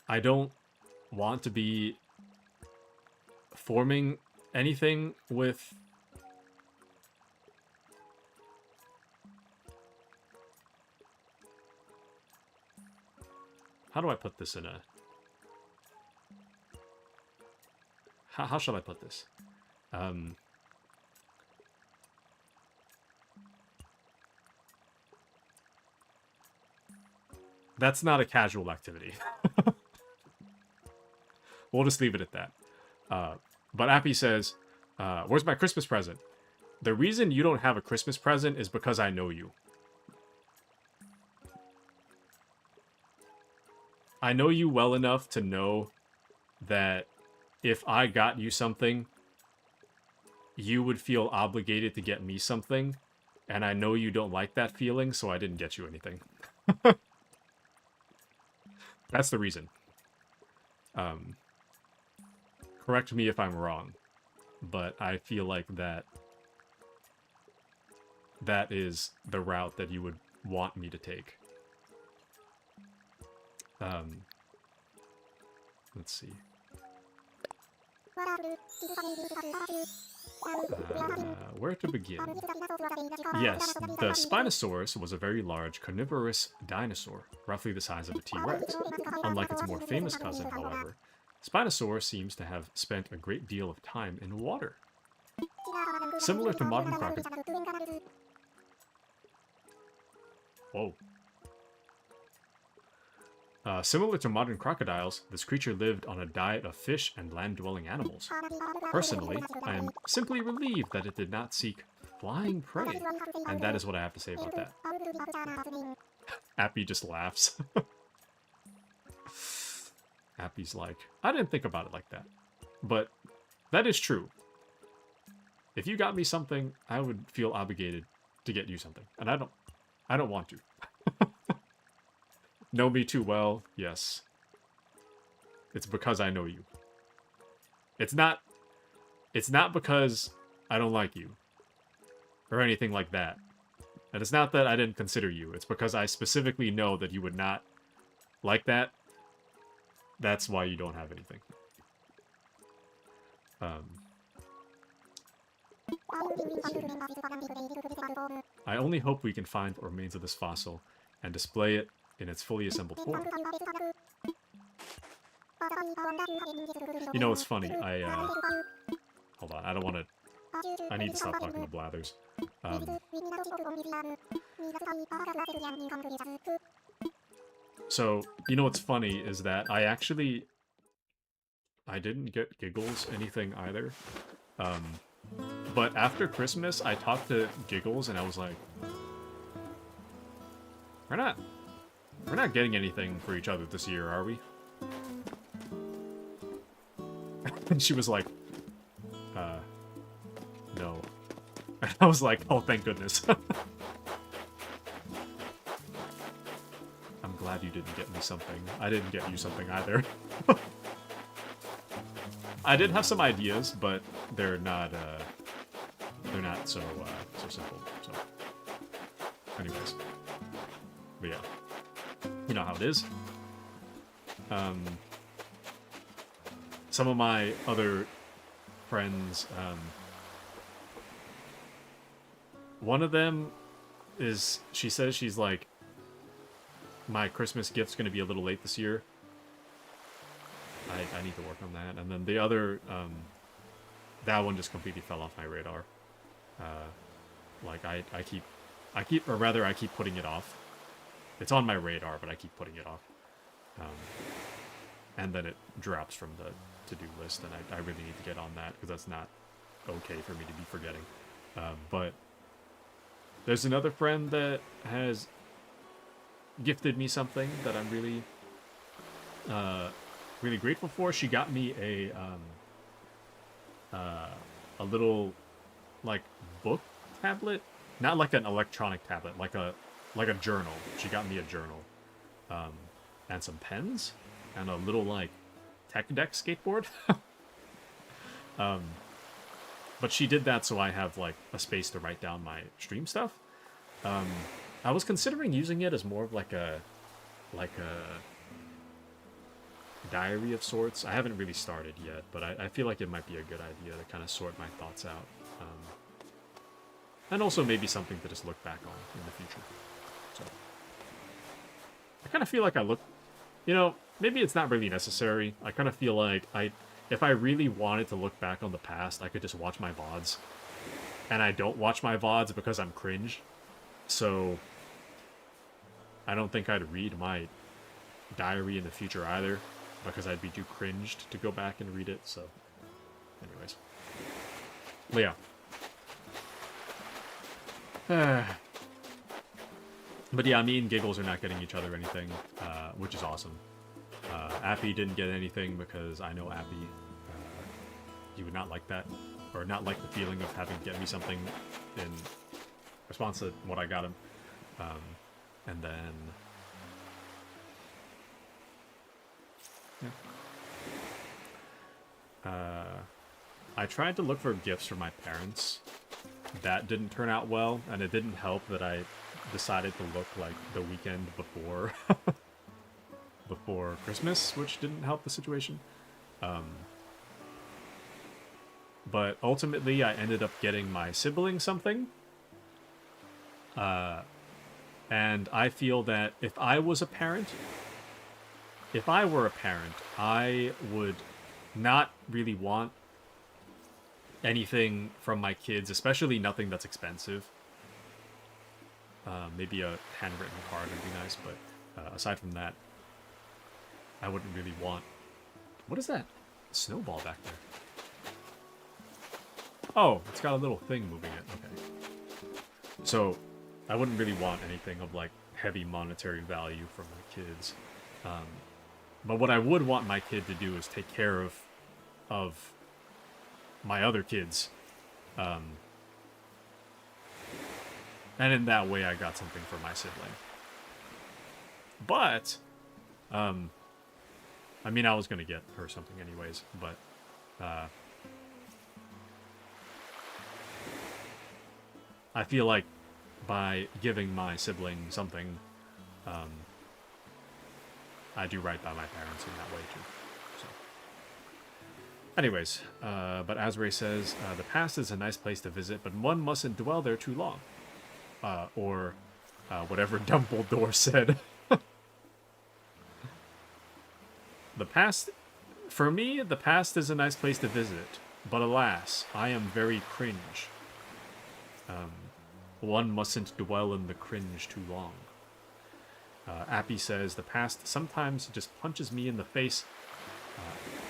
I don't want to be forming anything with how do I put this in a how shall I put this? That's not a casual activity. We'll just leave it at that. But Appy says, where's my Christmas present? The reason you don't have a Christmas present is because I know you. I know you well enough to know that if I got you something, you would feel obligated to get me something. And I know you don't like that feeling, so I didn't get you anything. That's the reason. Correct me if I'm wrong, but I feel like that is the route that you would want me to take. Let's see. Where to begin? Yes, the Spinosaurus was a very large carnivorous dinosaur, roughly the size of a T-Rex. Unlike its more famous cousin, however, Spinosaurus seems to have spent a great deal of time in water. Similar to modern crocodiles. Whoa. Similar to modern crocodiles, this creature lived on a diet of fish and land-dwelling animals. Personally, I am simply relieved that it did not seek flying prey, and that is what I have to say about that. Appy just laughs. Appy's like, I didn't think about it like that. But that is true. If you got me something, I would feel obligated to get you something. And I don't want to. Know me too well, yes. It's because I know you. It's not because I don't like you. Or anything like that. And it's not that I didn't consider you. It's because I specifically know that you would not like that. That's why you don't have anything. I only hope we can find the remains of this fossil and display it in its fully assembled form. You know, it's funny. Hold on. I don't want to... I need to stop talking to Blathers. So, you know what's funny is that I didn't get Giggles anything either. But after Christmas, I talked to Giggles and I was like, we're not getting anything for each other this year, are we? And she was like, no. And I was like, oh, thank goodness. I'm glad you didn't get me something. I didn't get you something either. I did have some ideas, but they're not so simple. So, anyways, but yeah, you know how it is. Some of my other friends, one of them is, she says she's like, my Christmas gift's going to be a little late this year. I need to work on that. And then the other, that one just completely fell off my radar. Like, I keep putting it off. It's on my radar, but I keep putting it off. and then it drops from the to-do list, and I really need to get on that because that's not okay for me to be forgetting. But there's another friend that has gifted me something that I'm really, really grateful for. She got me a little, like, book tablet, not like an electronic tablet, like a journal. She got me a journal, and some pens, and a little, like, tech deck skateboard. But she did that so I have, like, a space to write down my stream stuff. I was considering using it as more of like a diary of sorts. I haven't really started yet, but I feel like it might be a good idea to kind of sort my thoughts out. And also maybe something to just look back on in the future. So I kind of feel like I look, you know, maybe it's not really necessary. I kind of feel like if I really wanted to look back on the past, I could just watch my VODs. And I don't watch my VODs because I'm cringe. So I don't think I'd read my diary in the future either, because I'd be too cringed to go back and read it. So anyways. But yeah. But yeah, me and Giggles are not getting each other anything, which is awesome. Appy didn't get anything because I know Appy, he would not like that, or not like the feeling of having to get me something in response to what I got him. And then I tried to look for gifts for my parents. That didn't turn out well, and it didn't help that I decided to look like the weekend before before Christmas, which didn't help the situation. But ultimately, I ended up getting my sibling something. And I feel that if I were a parent, I would not really want anything from my kids, especially nothing that's expensive. Maybe a handwritten card would be nice, but aside from that, I wouldn't really want... What is that snowball back there? Oh, it's got a little thing moving it. Okay. So, I wouldn't really want anything of, like, heavy monetary value from my kids. But what I would want my kid to do is take care of my other kids. And in that way, I got something for my sibling. But, I mean, I was going to get her something anyways, but, I feel like by giving my sibling something, I do right by my parents in that way too. So, anyways, but Asray says, the past is a nice place to visit, but one mustn't dwell there too long. Or whatever Dumbledore said. The past, for me, the past is a nice place to visit, but alas, I am very cringe. One mustn't dwell in the cringe too long. Appy says, the past sometimes just punches me in the face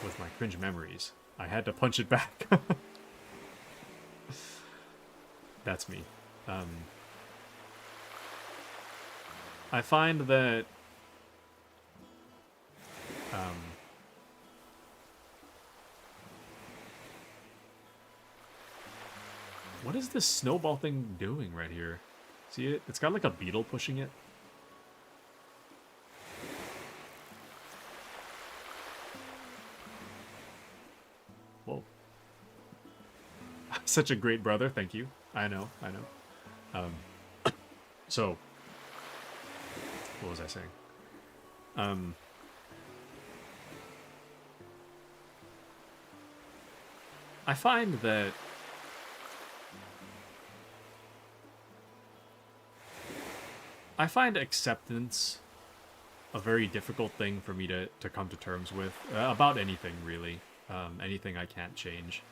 with my cringe memories. I had to punch it back. That's me. I find that what is this snowball thing doing right here? See it? It's got like a beetle pushing it. Whoa. Such a great brother, thank you. I know. So, what was I saying? I find that acceptance a very difficult thing for me to come to terms with, about anything, really. Anything I can't change.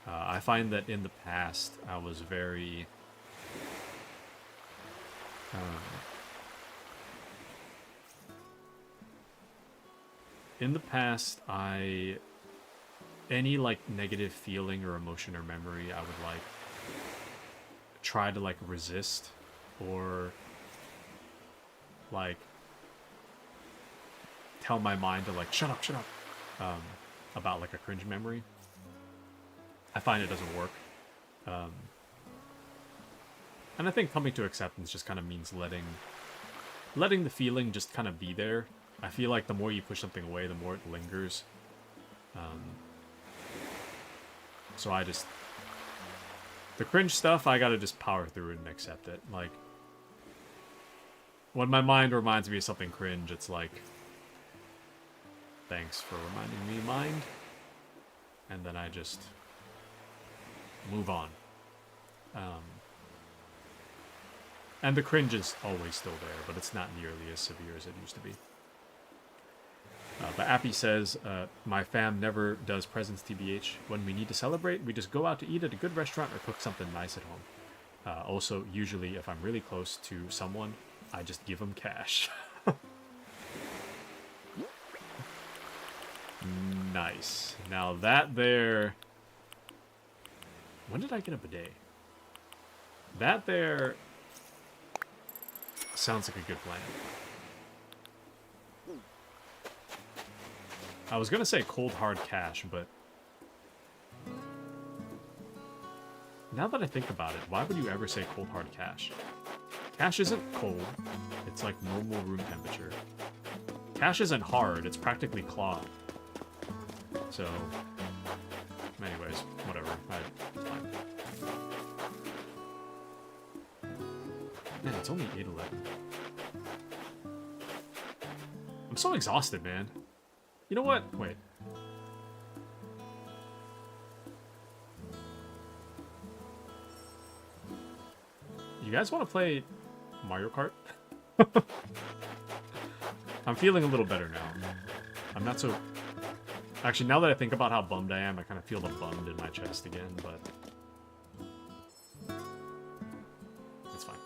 I find that in the past, I was very... in the past, any like negative feeling or emotion or memory, I would like try to like resist or like tell my mind to like shut up about like a cringe memory. I find it doesn't work. And I think coming to acceptance just kind of means letting the feeling just kind of be there. I feel like the more you push something away, the more it lingers. So the cringe stuff, I gotta just power through it and accept it. Like, when my mind reminds me of something cringe, it's like, thanks for reminding me, mind. And then I just move on. And the cringe is always still there, but it's not nearly as severe as it used to be. But Appy says, my fam never does presents TBH. When we need to celebrate, we just go out to eat at a good restaurant or cook something nice at home. Also, usually if I'm really close to someone, I just give them cash. Nice. Now that there... When did I get a bidet? That there... sounds like a good plan. I was gonna say cold hard cash, but... now that I think about it, why would you ever say cold hard cash? Cash isn't cold. It's like normal room temperature. Cash isn't hard. It's practically cloth. So... anyways, whatever. It's fine. Man, it's only 8:11. I'm so exhausted, man. You know what? Wait. You guys want to play Mario Kart? I'm feeling a little better now. I'm not so... actually, now that I think about how bummed I am, I kind of feel the bummed in my chest again, but... it's fine.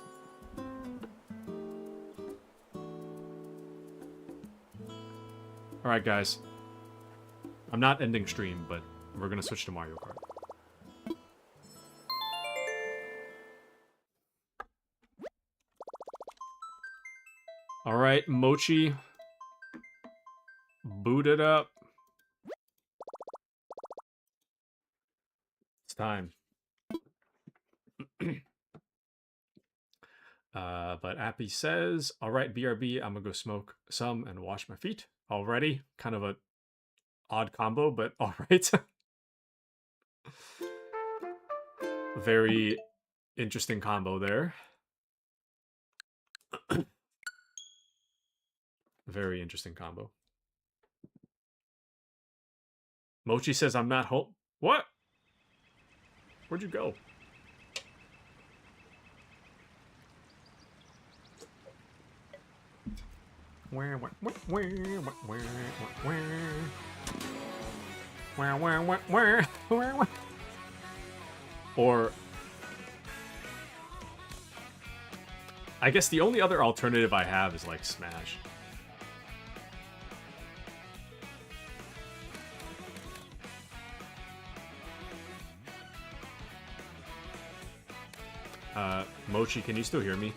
Alright, guys. I'm not ending stream, but we're gonna switch to Mario Kart. Alright, Mochi. Boot it up. It's time. But Appy says, alright, BRB, I'm gonna go smoke some and wash my feet. Already? Kind of a odd combo, but alright. Very interesting combo there. Very interesting combo. Mochi says, I'm not home. What? Where'd you go? Or... I guess the only other alternative I have is, like, Smash. Mochi, can you still hear me?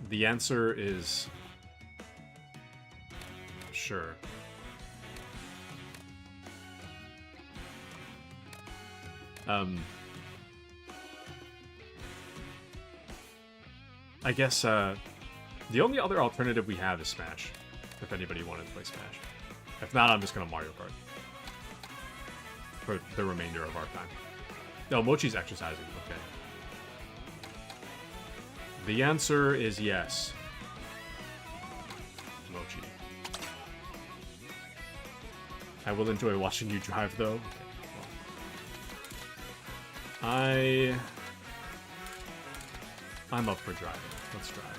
The answer is... sure. I guess, the only other alternative we have is Smash. If anybody wanted to play Smash. If not, I'm just gonna Mario Kart. For the remainder of our time. No, Mochi's exercising, okay. The answer is yes. Mochi. I will enjoy watching you drive, though. Okay, well. I'm up for driving. Let's drive.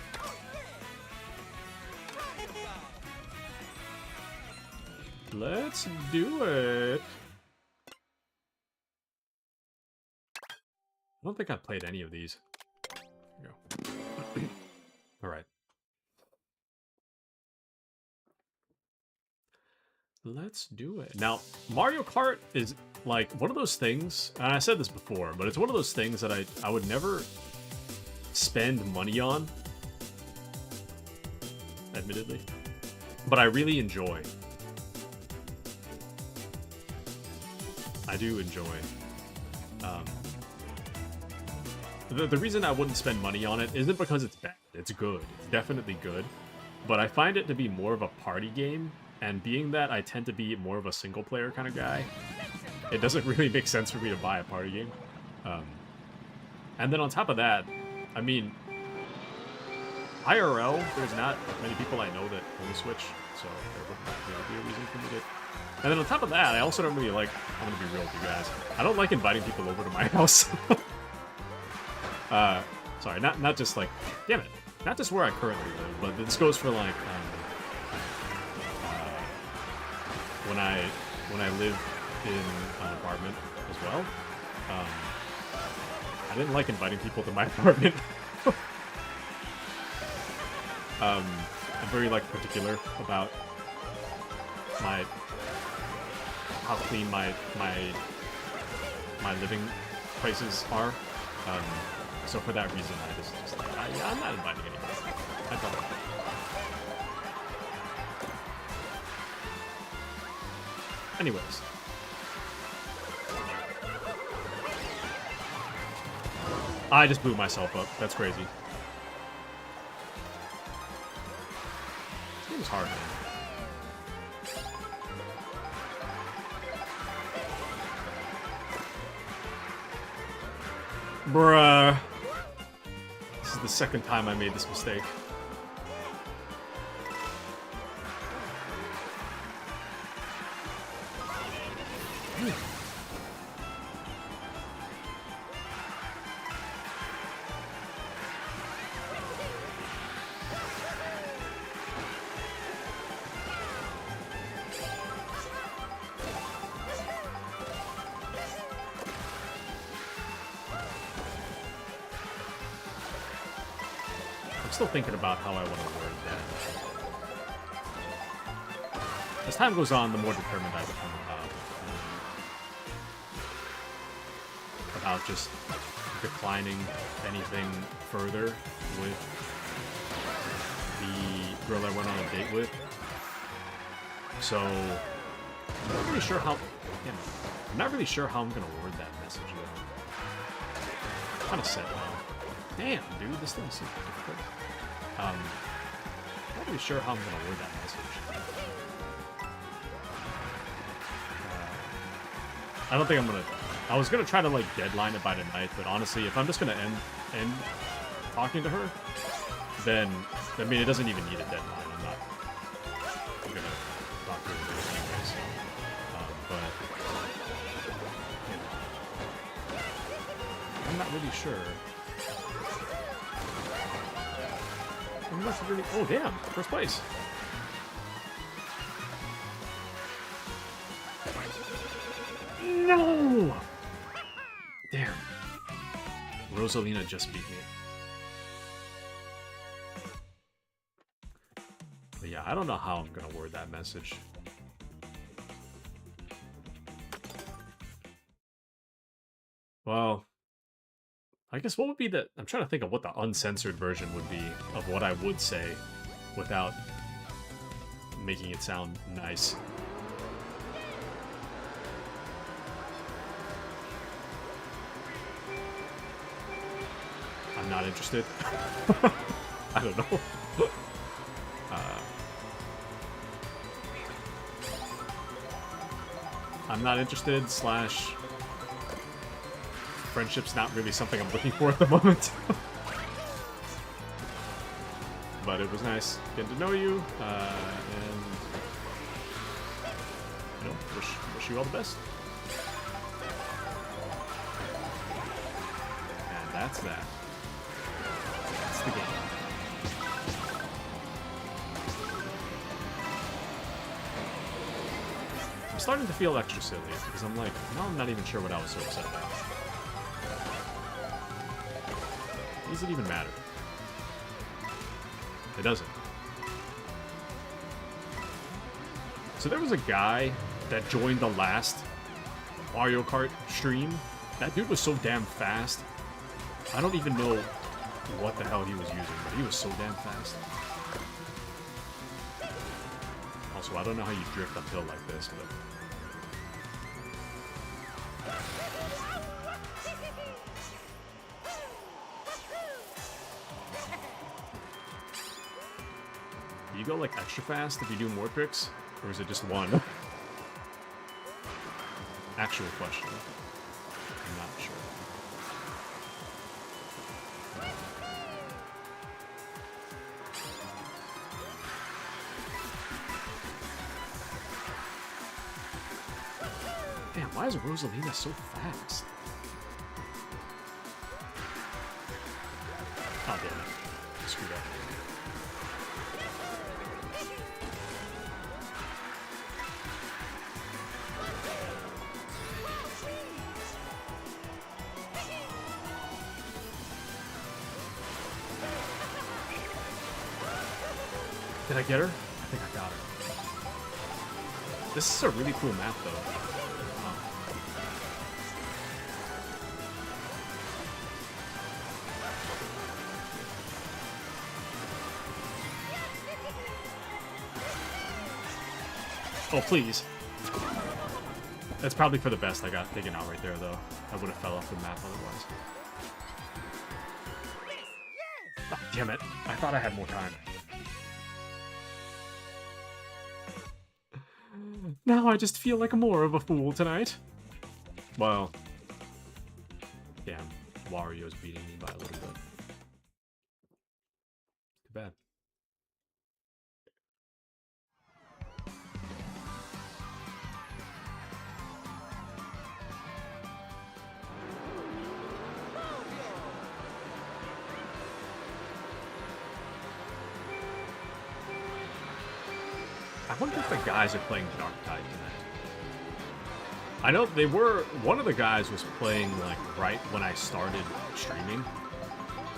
Let's do it. I don't think I've played any of these. Here we go. Alright. Let's do it. Now, Mario Kart is like one of those things, and I said this before, but it's one of those things that I would never spend money on, admittedly, but I really enjoy. I do enjoy. The reason I wouldn't spend money on it isn't because it's bad. It's good. It's definitely good. But I find it to be more of a party game, and being that I tend to be more of a single-player kind of guy, it doesn't really make sense for me to buy a party game. And then on top of that, I mean, IRL, there's not many people I know that own a Switch, so there wouldn't really be a reason for me to... And then on top of that, I also don't really like... I'm gonna be real with you guys. I don't like inviting people over to my house. Sorry, not just like... Damn it. Not just where I currently live, but this goes for like... when I lived in an apartment as well. I didn't like inviting people to my apartment. I'm very like particular about how clean my living places are. So for that reason, I just like, I'm not inviting anybody. I don't. Anyways. I just blew myself up. That's crazy. This game's hard, man. Bruh. This is the second time I made this mistake. Still thinking about how I want to word that. As time goes on, the more determined I become about just declining anything further with the girl I went on a date with. So I'm not really sure how. I'm not really sure how I'm gonna word that message though. Kind of set now. Damn, dude, this thing's super difficult. I'm not really sure how I'm gonna word that message. I don't think I'm gonna. I was gonna try to like deadline it by tonight, but honestly, if I'm just gonna end talking to her, then I mean it doesn't even need a deadline. I'm gonna talk to her anyways. But you know, I'm not really sure. I'm not really. Oh damn! First place. No! Damn. Rosalina just beat me. But yeah, I don't know how I'm gonna word that message. Well, I guess what would be the... I'm trying to think of what the uncensored version would be of what I would say without making it sound nice. I'm not interested. I don't know. I'm not interested, slash... friendship's not really something I'm looking for at the moment. But it was nice getting to know you, and you know, wish you all the best. And that's that. That's the game. I'm starting to feel extra silly because I'm like, now I'm not even sure what I was so upset about. Does it even matter? It doesn't. So there was a guy that joined the last Mario Kart stream. That dude was so damn fast. I don't even know what the hell he was using, but he was so damn fast. Also, I don't know how you drift uphill like this, but... Do you go, like, extra fast if you do more tricks? Or is it just one? Actual question. I'm not sure. Damn, why is Rosalina so fast? Oh, damn it. I screwed up. Did I get her? I think I got her. This is a really cool map, though. Oh, please. That's probably for the best I got taken out right there, though. I would have fell off the map otherwise. Oh, damn it. I thought I had more time. Now I just feel like more of a fool tonight. Well, damn, Wario's beating me by a little bit. Too bad. I wonder if the guys are playing Dark Tide tonight. I know they were... One of the guys was playing, like, right when I started streaming.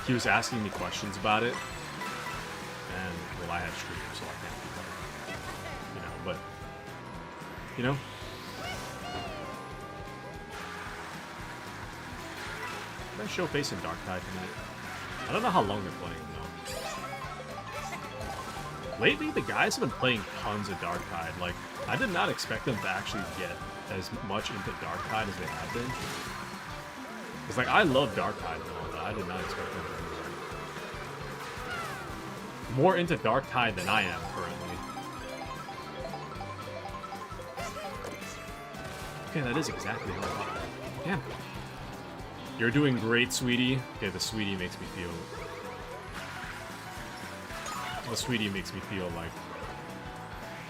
He was asking me questions about it. And, well, I had streamers, so I can't do that. You know, but... You know? Did I show face in Dark Tide tonight? I don't know how long they're playing, though. Lately, the guys have been playing tons of Dark Tide. Like, I did not expect them to actually get as much into Dark Tide as they have been. It's like, I love Dark Tide though, but I did not expect them to be more into Dark Tide than I am currently. Okay, that is exactly how I thought. Damn. You're doing great, sweetie. Okay, the sweetie makes me feel... The sweetie makes me feel like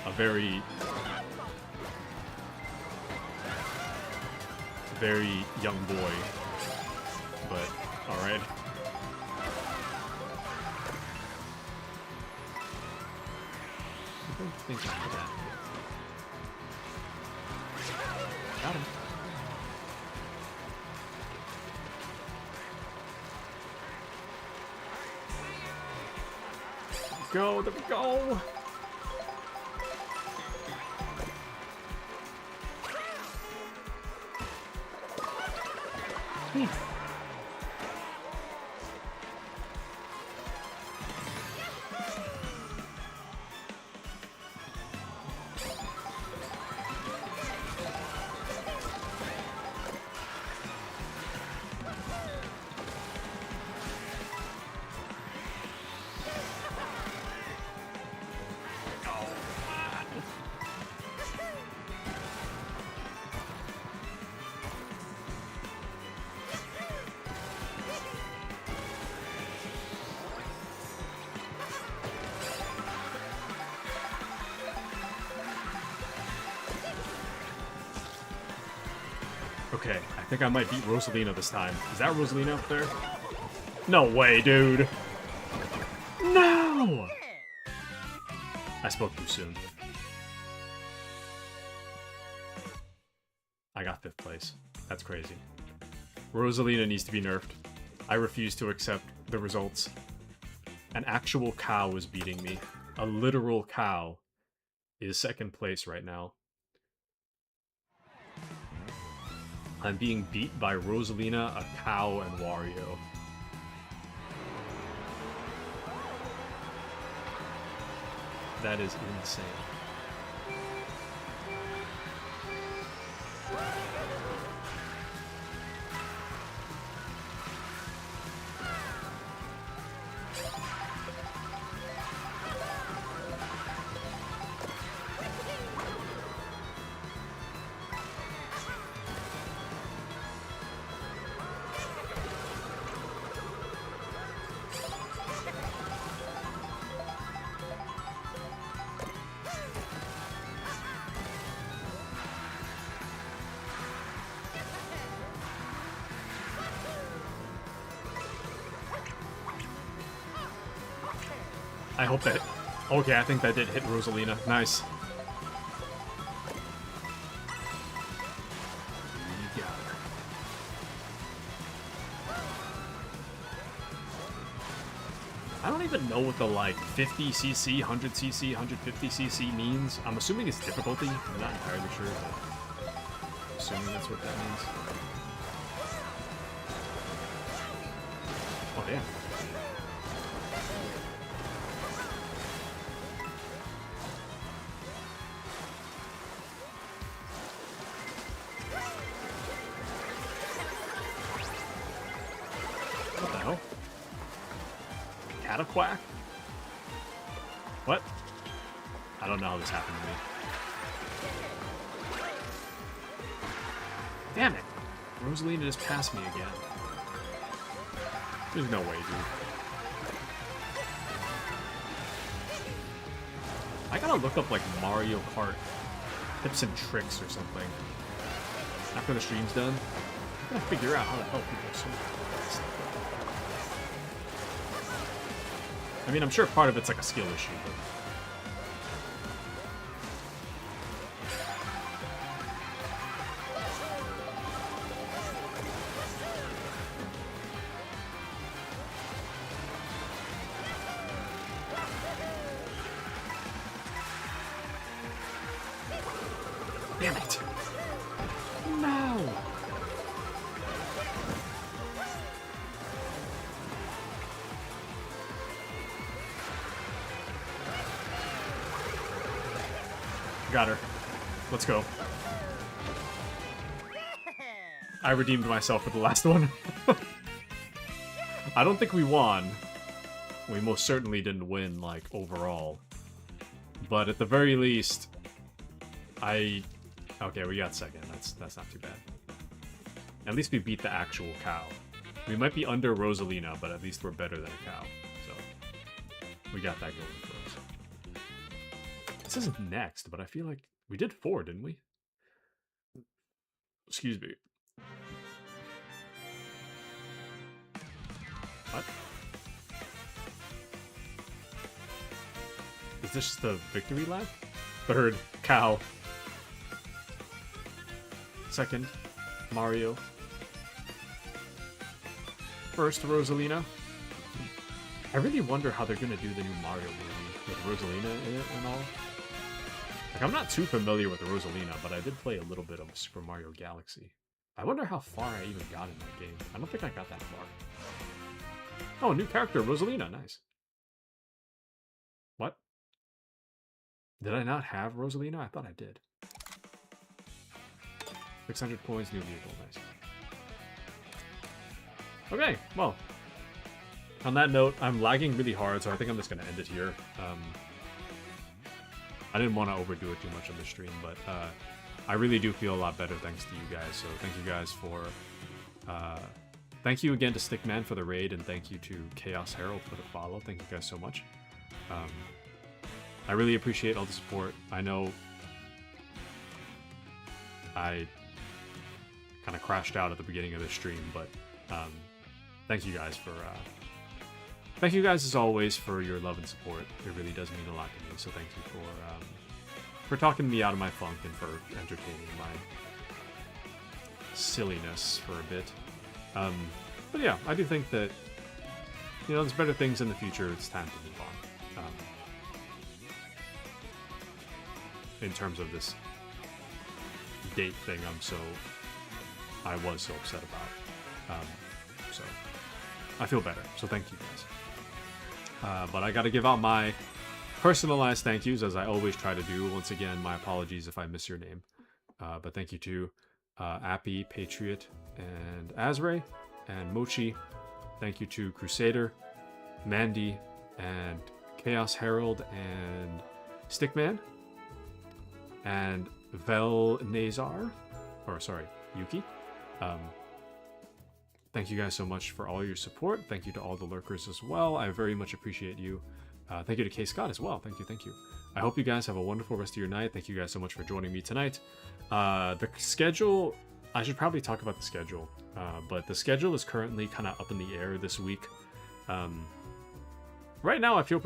a very young boy, but alright. I don't think I did that. Got him. Go, there we go! Okay, I think I might beat Rosalina this time. Is that Rosalina up there? No way, dude! No! I spoke too soon. I got 5th place. That's crazy. Rosalina needs to be nerfed. I refuse to accept the results. An actual cow is beating me. A literal cow is second place right now. I'm being beat by Rosalina, a cow, and Wario. That is insane. I hope that... Okay, I think that did hit Rosalina. Nice. We got her. I don't even know what the, like, 50cc, 100cc, 150cc means. I'm assuming it's difficulty. I'm not entirely sure, but I'm assuming that's what that means. Oh, damn. What the hell? Cataquack? What? I don't know how this happened to me. Damn it! Rosalina just passed me again. There's no way, dude. I gotta look up, like, Mario Kart tips and tricks or something. After the stream's done, I'm gonna figure out how to help people so much. I mean, I'm sure part of it's like a skill issue, but... Damn it! No! Got her. Let's go. I redeemed myself for the last one. I don't think we won. We most certainly didn't win, like, overall. But at the very least, Okay, we got second. That's not too bad. At least we beat the actual cow. We might be under Rosalina, but at least we're better than a cow. So, we got that going for us. This isn't next, but I feel like we did 4, didn't we? Excuse me. What? Is this the victory lap? Third, cow. Second, Mario. First, Rosalina. I really wonder how they're gonna do the new Mario movie with Rosalina in it and all. Like, I'm not too familiar with Rosalina, but I did play a little bit of Super Mario Galaxy. I wonder how far I even got in that game. I don't think I got that far. Oh, new character, Rosalina. Nice. What? Did I not have Rosalina? I thought I did. 600 coins, new vehicle. Nice. Okay, well. On that note, I'm lagging really hard, so I think I'm just going to end it here. I didn't want to overdo it too much on the stream, but I really do feel a lot better thanks to you guys. So thank you guys for... thank you again to Stickman for the raid, and thank you to Chaos Herald for the follow. Thank you guys so much. I really appreciate all the support. I know I kind of crashed out at the beginning of the stream, but thank you guys for... thank you guys, as always, for your love and support. It really does mean a lot to me, so thank you for talking me out of my funk and for entertaining my silliness for a bit. But yeah, I do think that, you know, there's better things in the future. It's time to move on. in terms of this date thing I was so upset about. So I feel better, so thank you guys. But I gotta give out my personalized thank yous, as I always try to do. Once again, my apologies if I miss your name. But thank you to Appy, Patriot, and Azray, and Mochi. Thank you to Crusader, Mandy, and Chaos Herald, and Stickman, and Vel Nazar, or sorry, Yuki. Thank you guys so much for all your support. Thank you to all the lurkers as well. I very much appreciate you. Thank you to K Scott as well. Thank you, thank you. I hope you guys have a wonderful rest of your night. Thank you guys so much for joining me tonight. The schedule, I should probably talk about the schedule, but the schedule is currently kind of up in the air this week. Right now I feel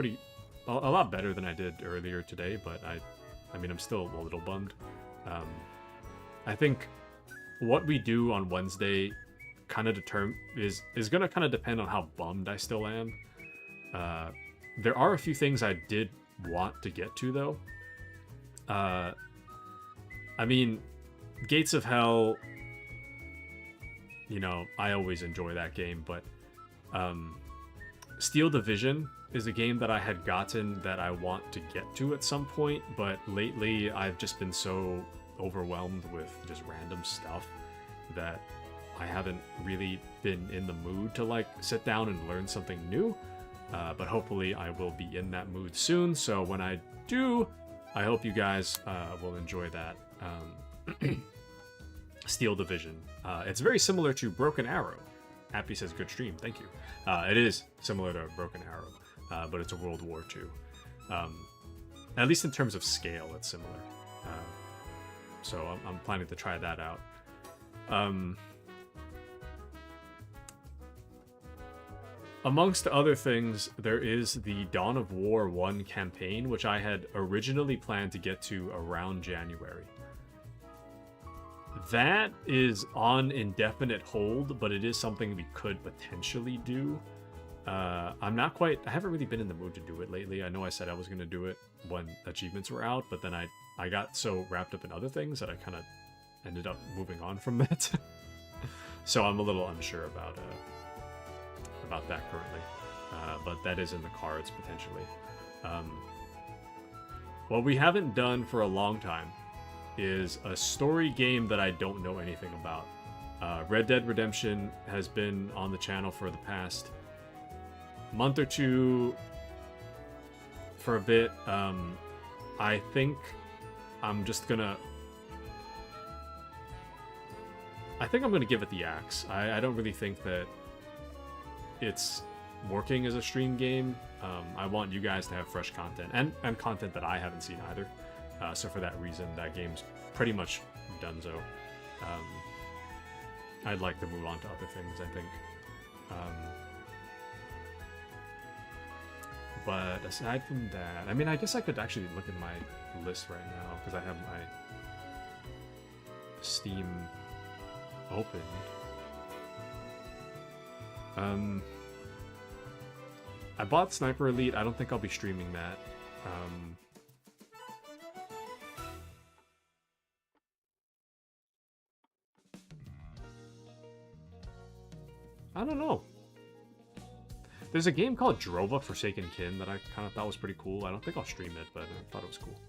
a lot better than I did earlier today, but I mean, I'm still a little bummed. I think what we do on Wednesday kind of is gonna kind of depend on how bummed I still am. There are a few things I did want to get to, though. I mean, Gates of Hell, you know, I always enjoy that game, but Steel Division is a game that I had gotten that I want to get to at some point, but lately I've just been so overwhelmed with just random stuff that I haven't really been in the mood to like sit down and learn something new. But hopefully I will be in that mood soon, so when I do, I hope you guys will enjoy that. Steel Division. It's very similar to Broken Arrow. Happy says good stream, thank you. It is similar to Broken Arrow, but it's a World War II. At least in terms of scale, it's similar. So I'm planning to try that out. Amongst other things, there is the Dawn of War 1 campaign, which I had originally planned to get to around January. That is on indefinite hold, but it is something we could potentially do. I haven't really been in the mood to do it lately. I know I said I was going to do it when achievements were out, but then I got so wrapped up in other things that I kind of ended up moving on from that. So I'm a little unsure about that currently, but that is in the cards potentially. What we haven't done for a long time is a story game that I don't know anything about. Red Dead Redemption has been on the channel for the past month or two, for a bit. I think I'm gonna give it the axe. I don't really think that it's working as a stream game. I want you guys to have fresh content and content that I haven't seen either. So for that reason, that game's pretty much donezo. I'd like to move on to other things, I think. But aside from that, I mean, I guess I could actually look at my list right now, because I have my Steam open. I bought Sniper Elite. I don't think I'll be streaming that. I don't know. There's a game called Drova Forsaken Kin that I kind of thought was pretty cool. I don't think I'll stream it, but I thought it was cool.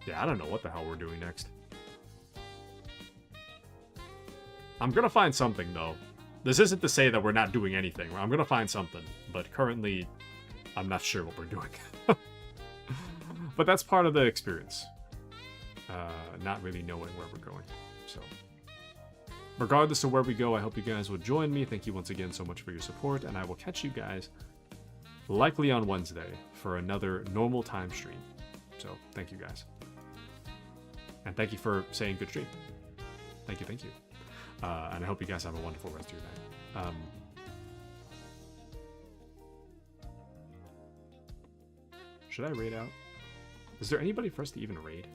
Yeah, I don't know what the hell we're doing next. I'm gonna find something, though. This isn't to say that we're not doing anything. I'm gonna find something, but currently, I'm not sure what we're doing. But that's part of the experience. Not really knowing where we're going. So, regardless of where we go, I hope you guys will join me. Thank you once again so much for your support, and I will catch you guys likely on Wednesday for another normal time stream. So, thank you guys. And thank you for saying good stream. Thank you, thank you. And I hope you guys have a wonderful rest of your night. Should I raid out? Is there anybody for us to even raid?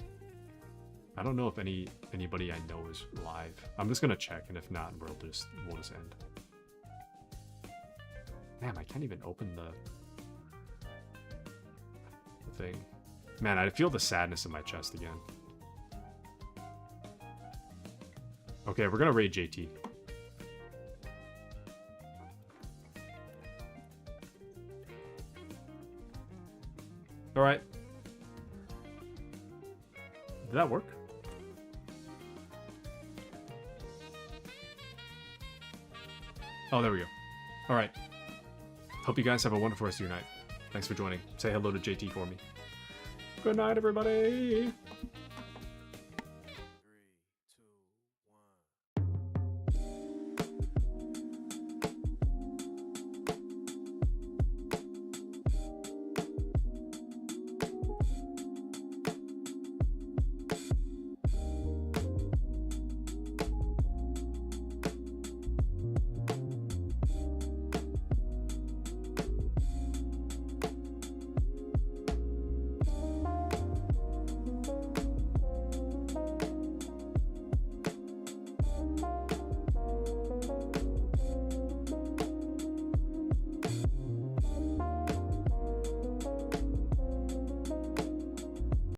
I don't know if anybody I know is live. I'm just gonna check, and if not, we'll just end. Damn, I can't even open the thing. Man, I feel the sadness in my chest again. Okay, we're gonna raid JT. Alright. Did that work? Oh, there we go. Alright. Hope you guys have a wonderful rest of your night. Thanks for joining. Say hello to JT for me. Good night, everybody!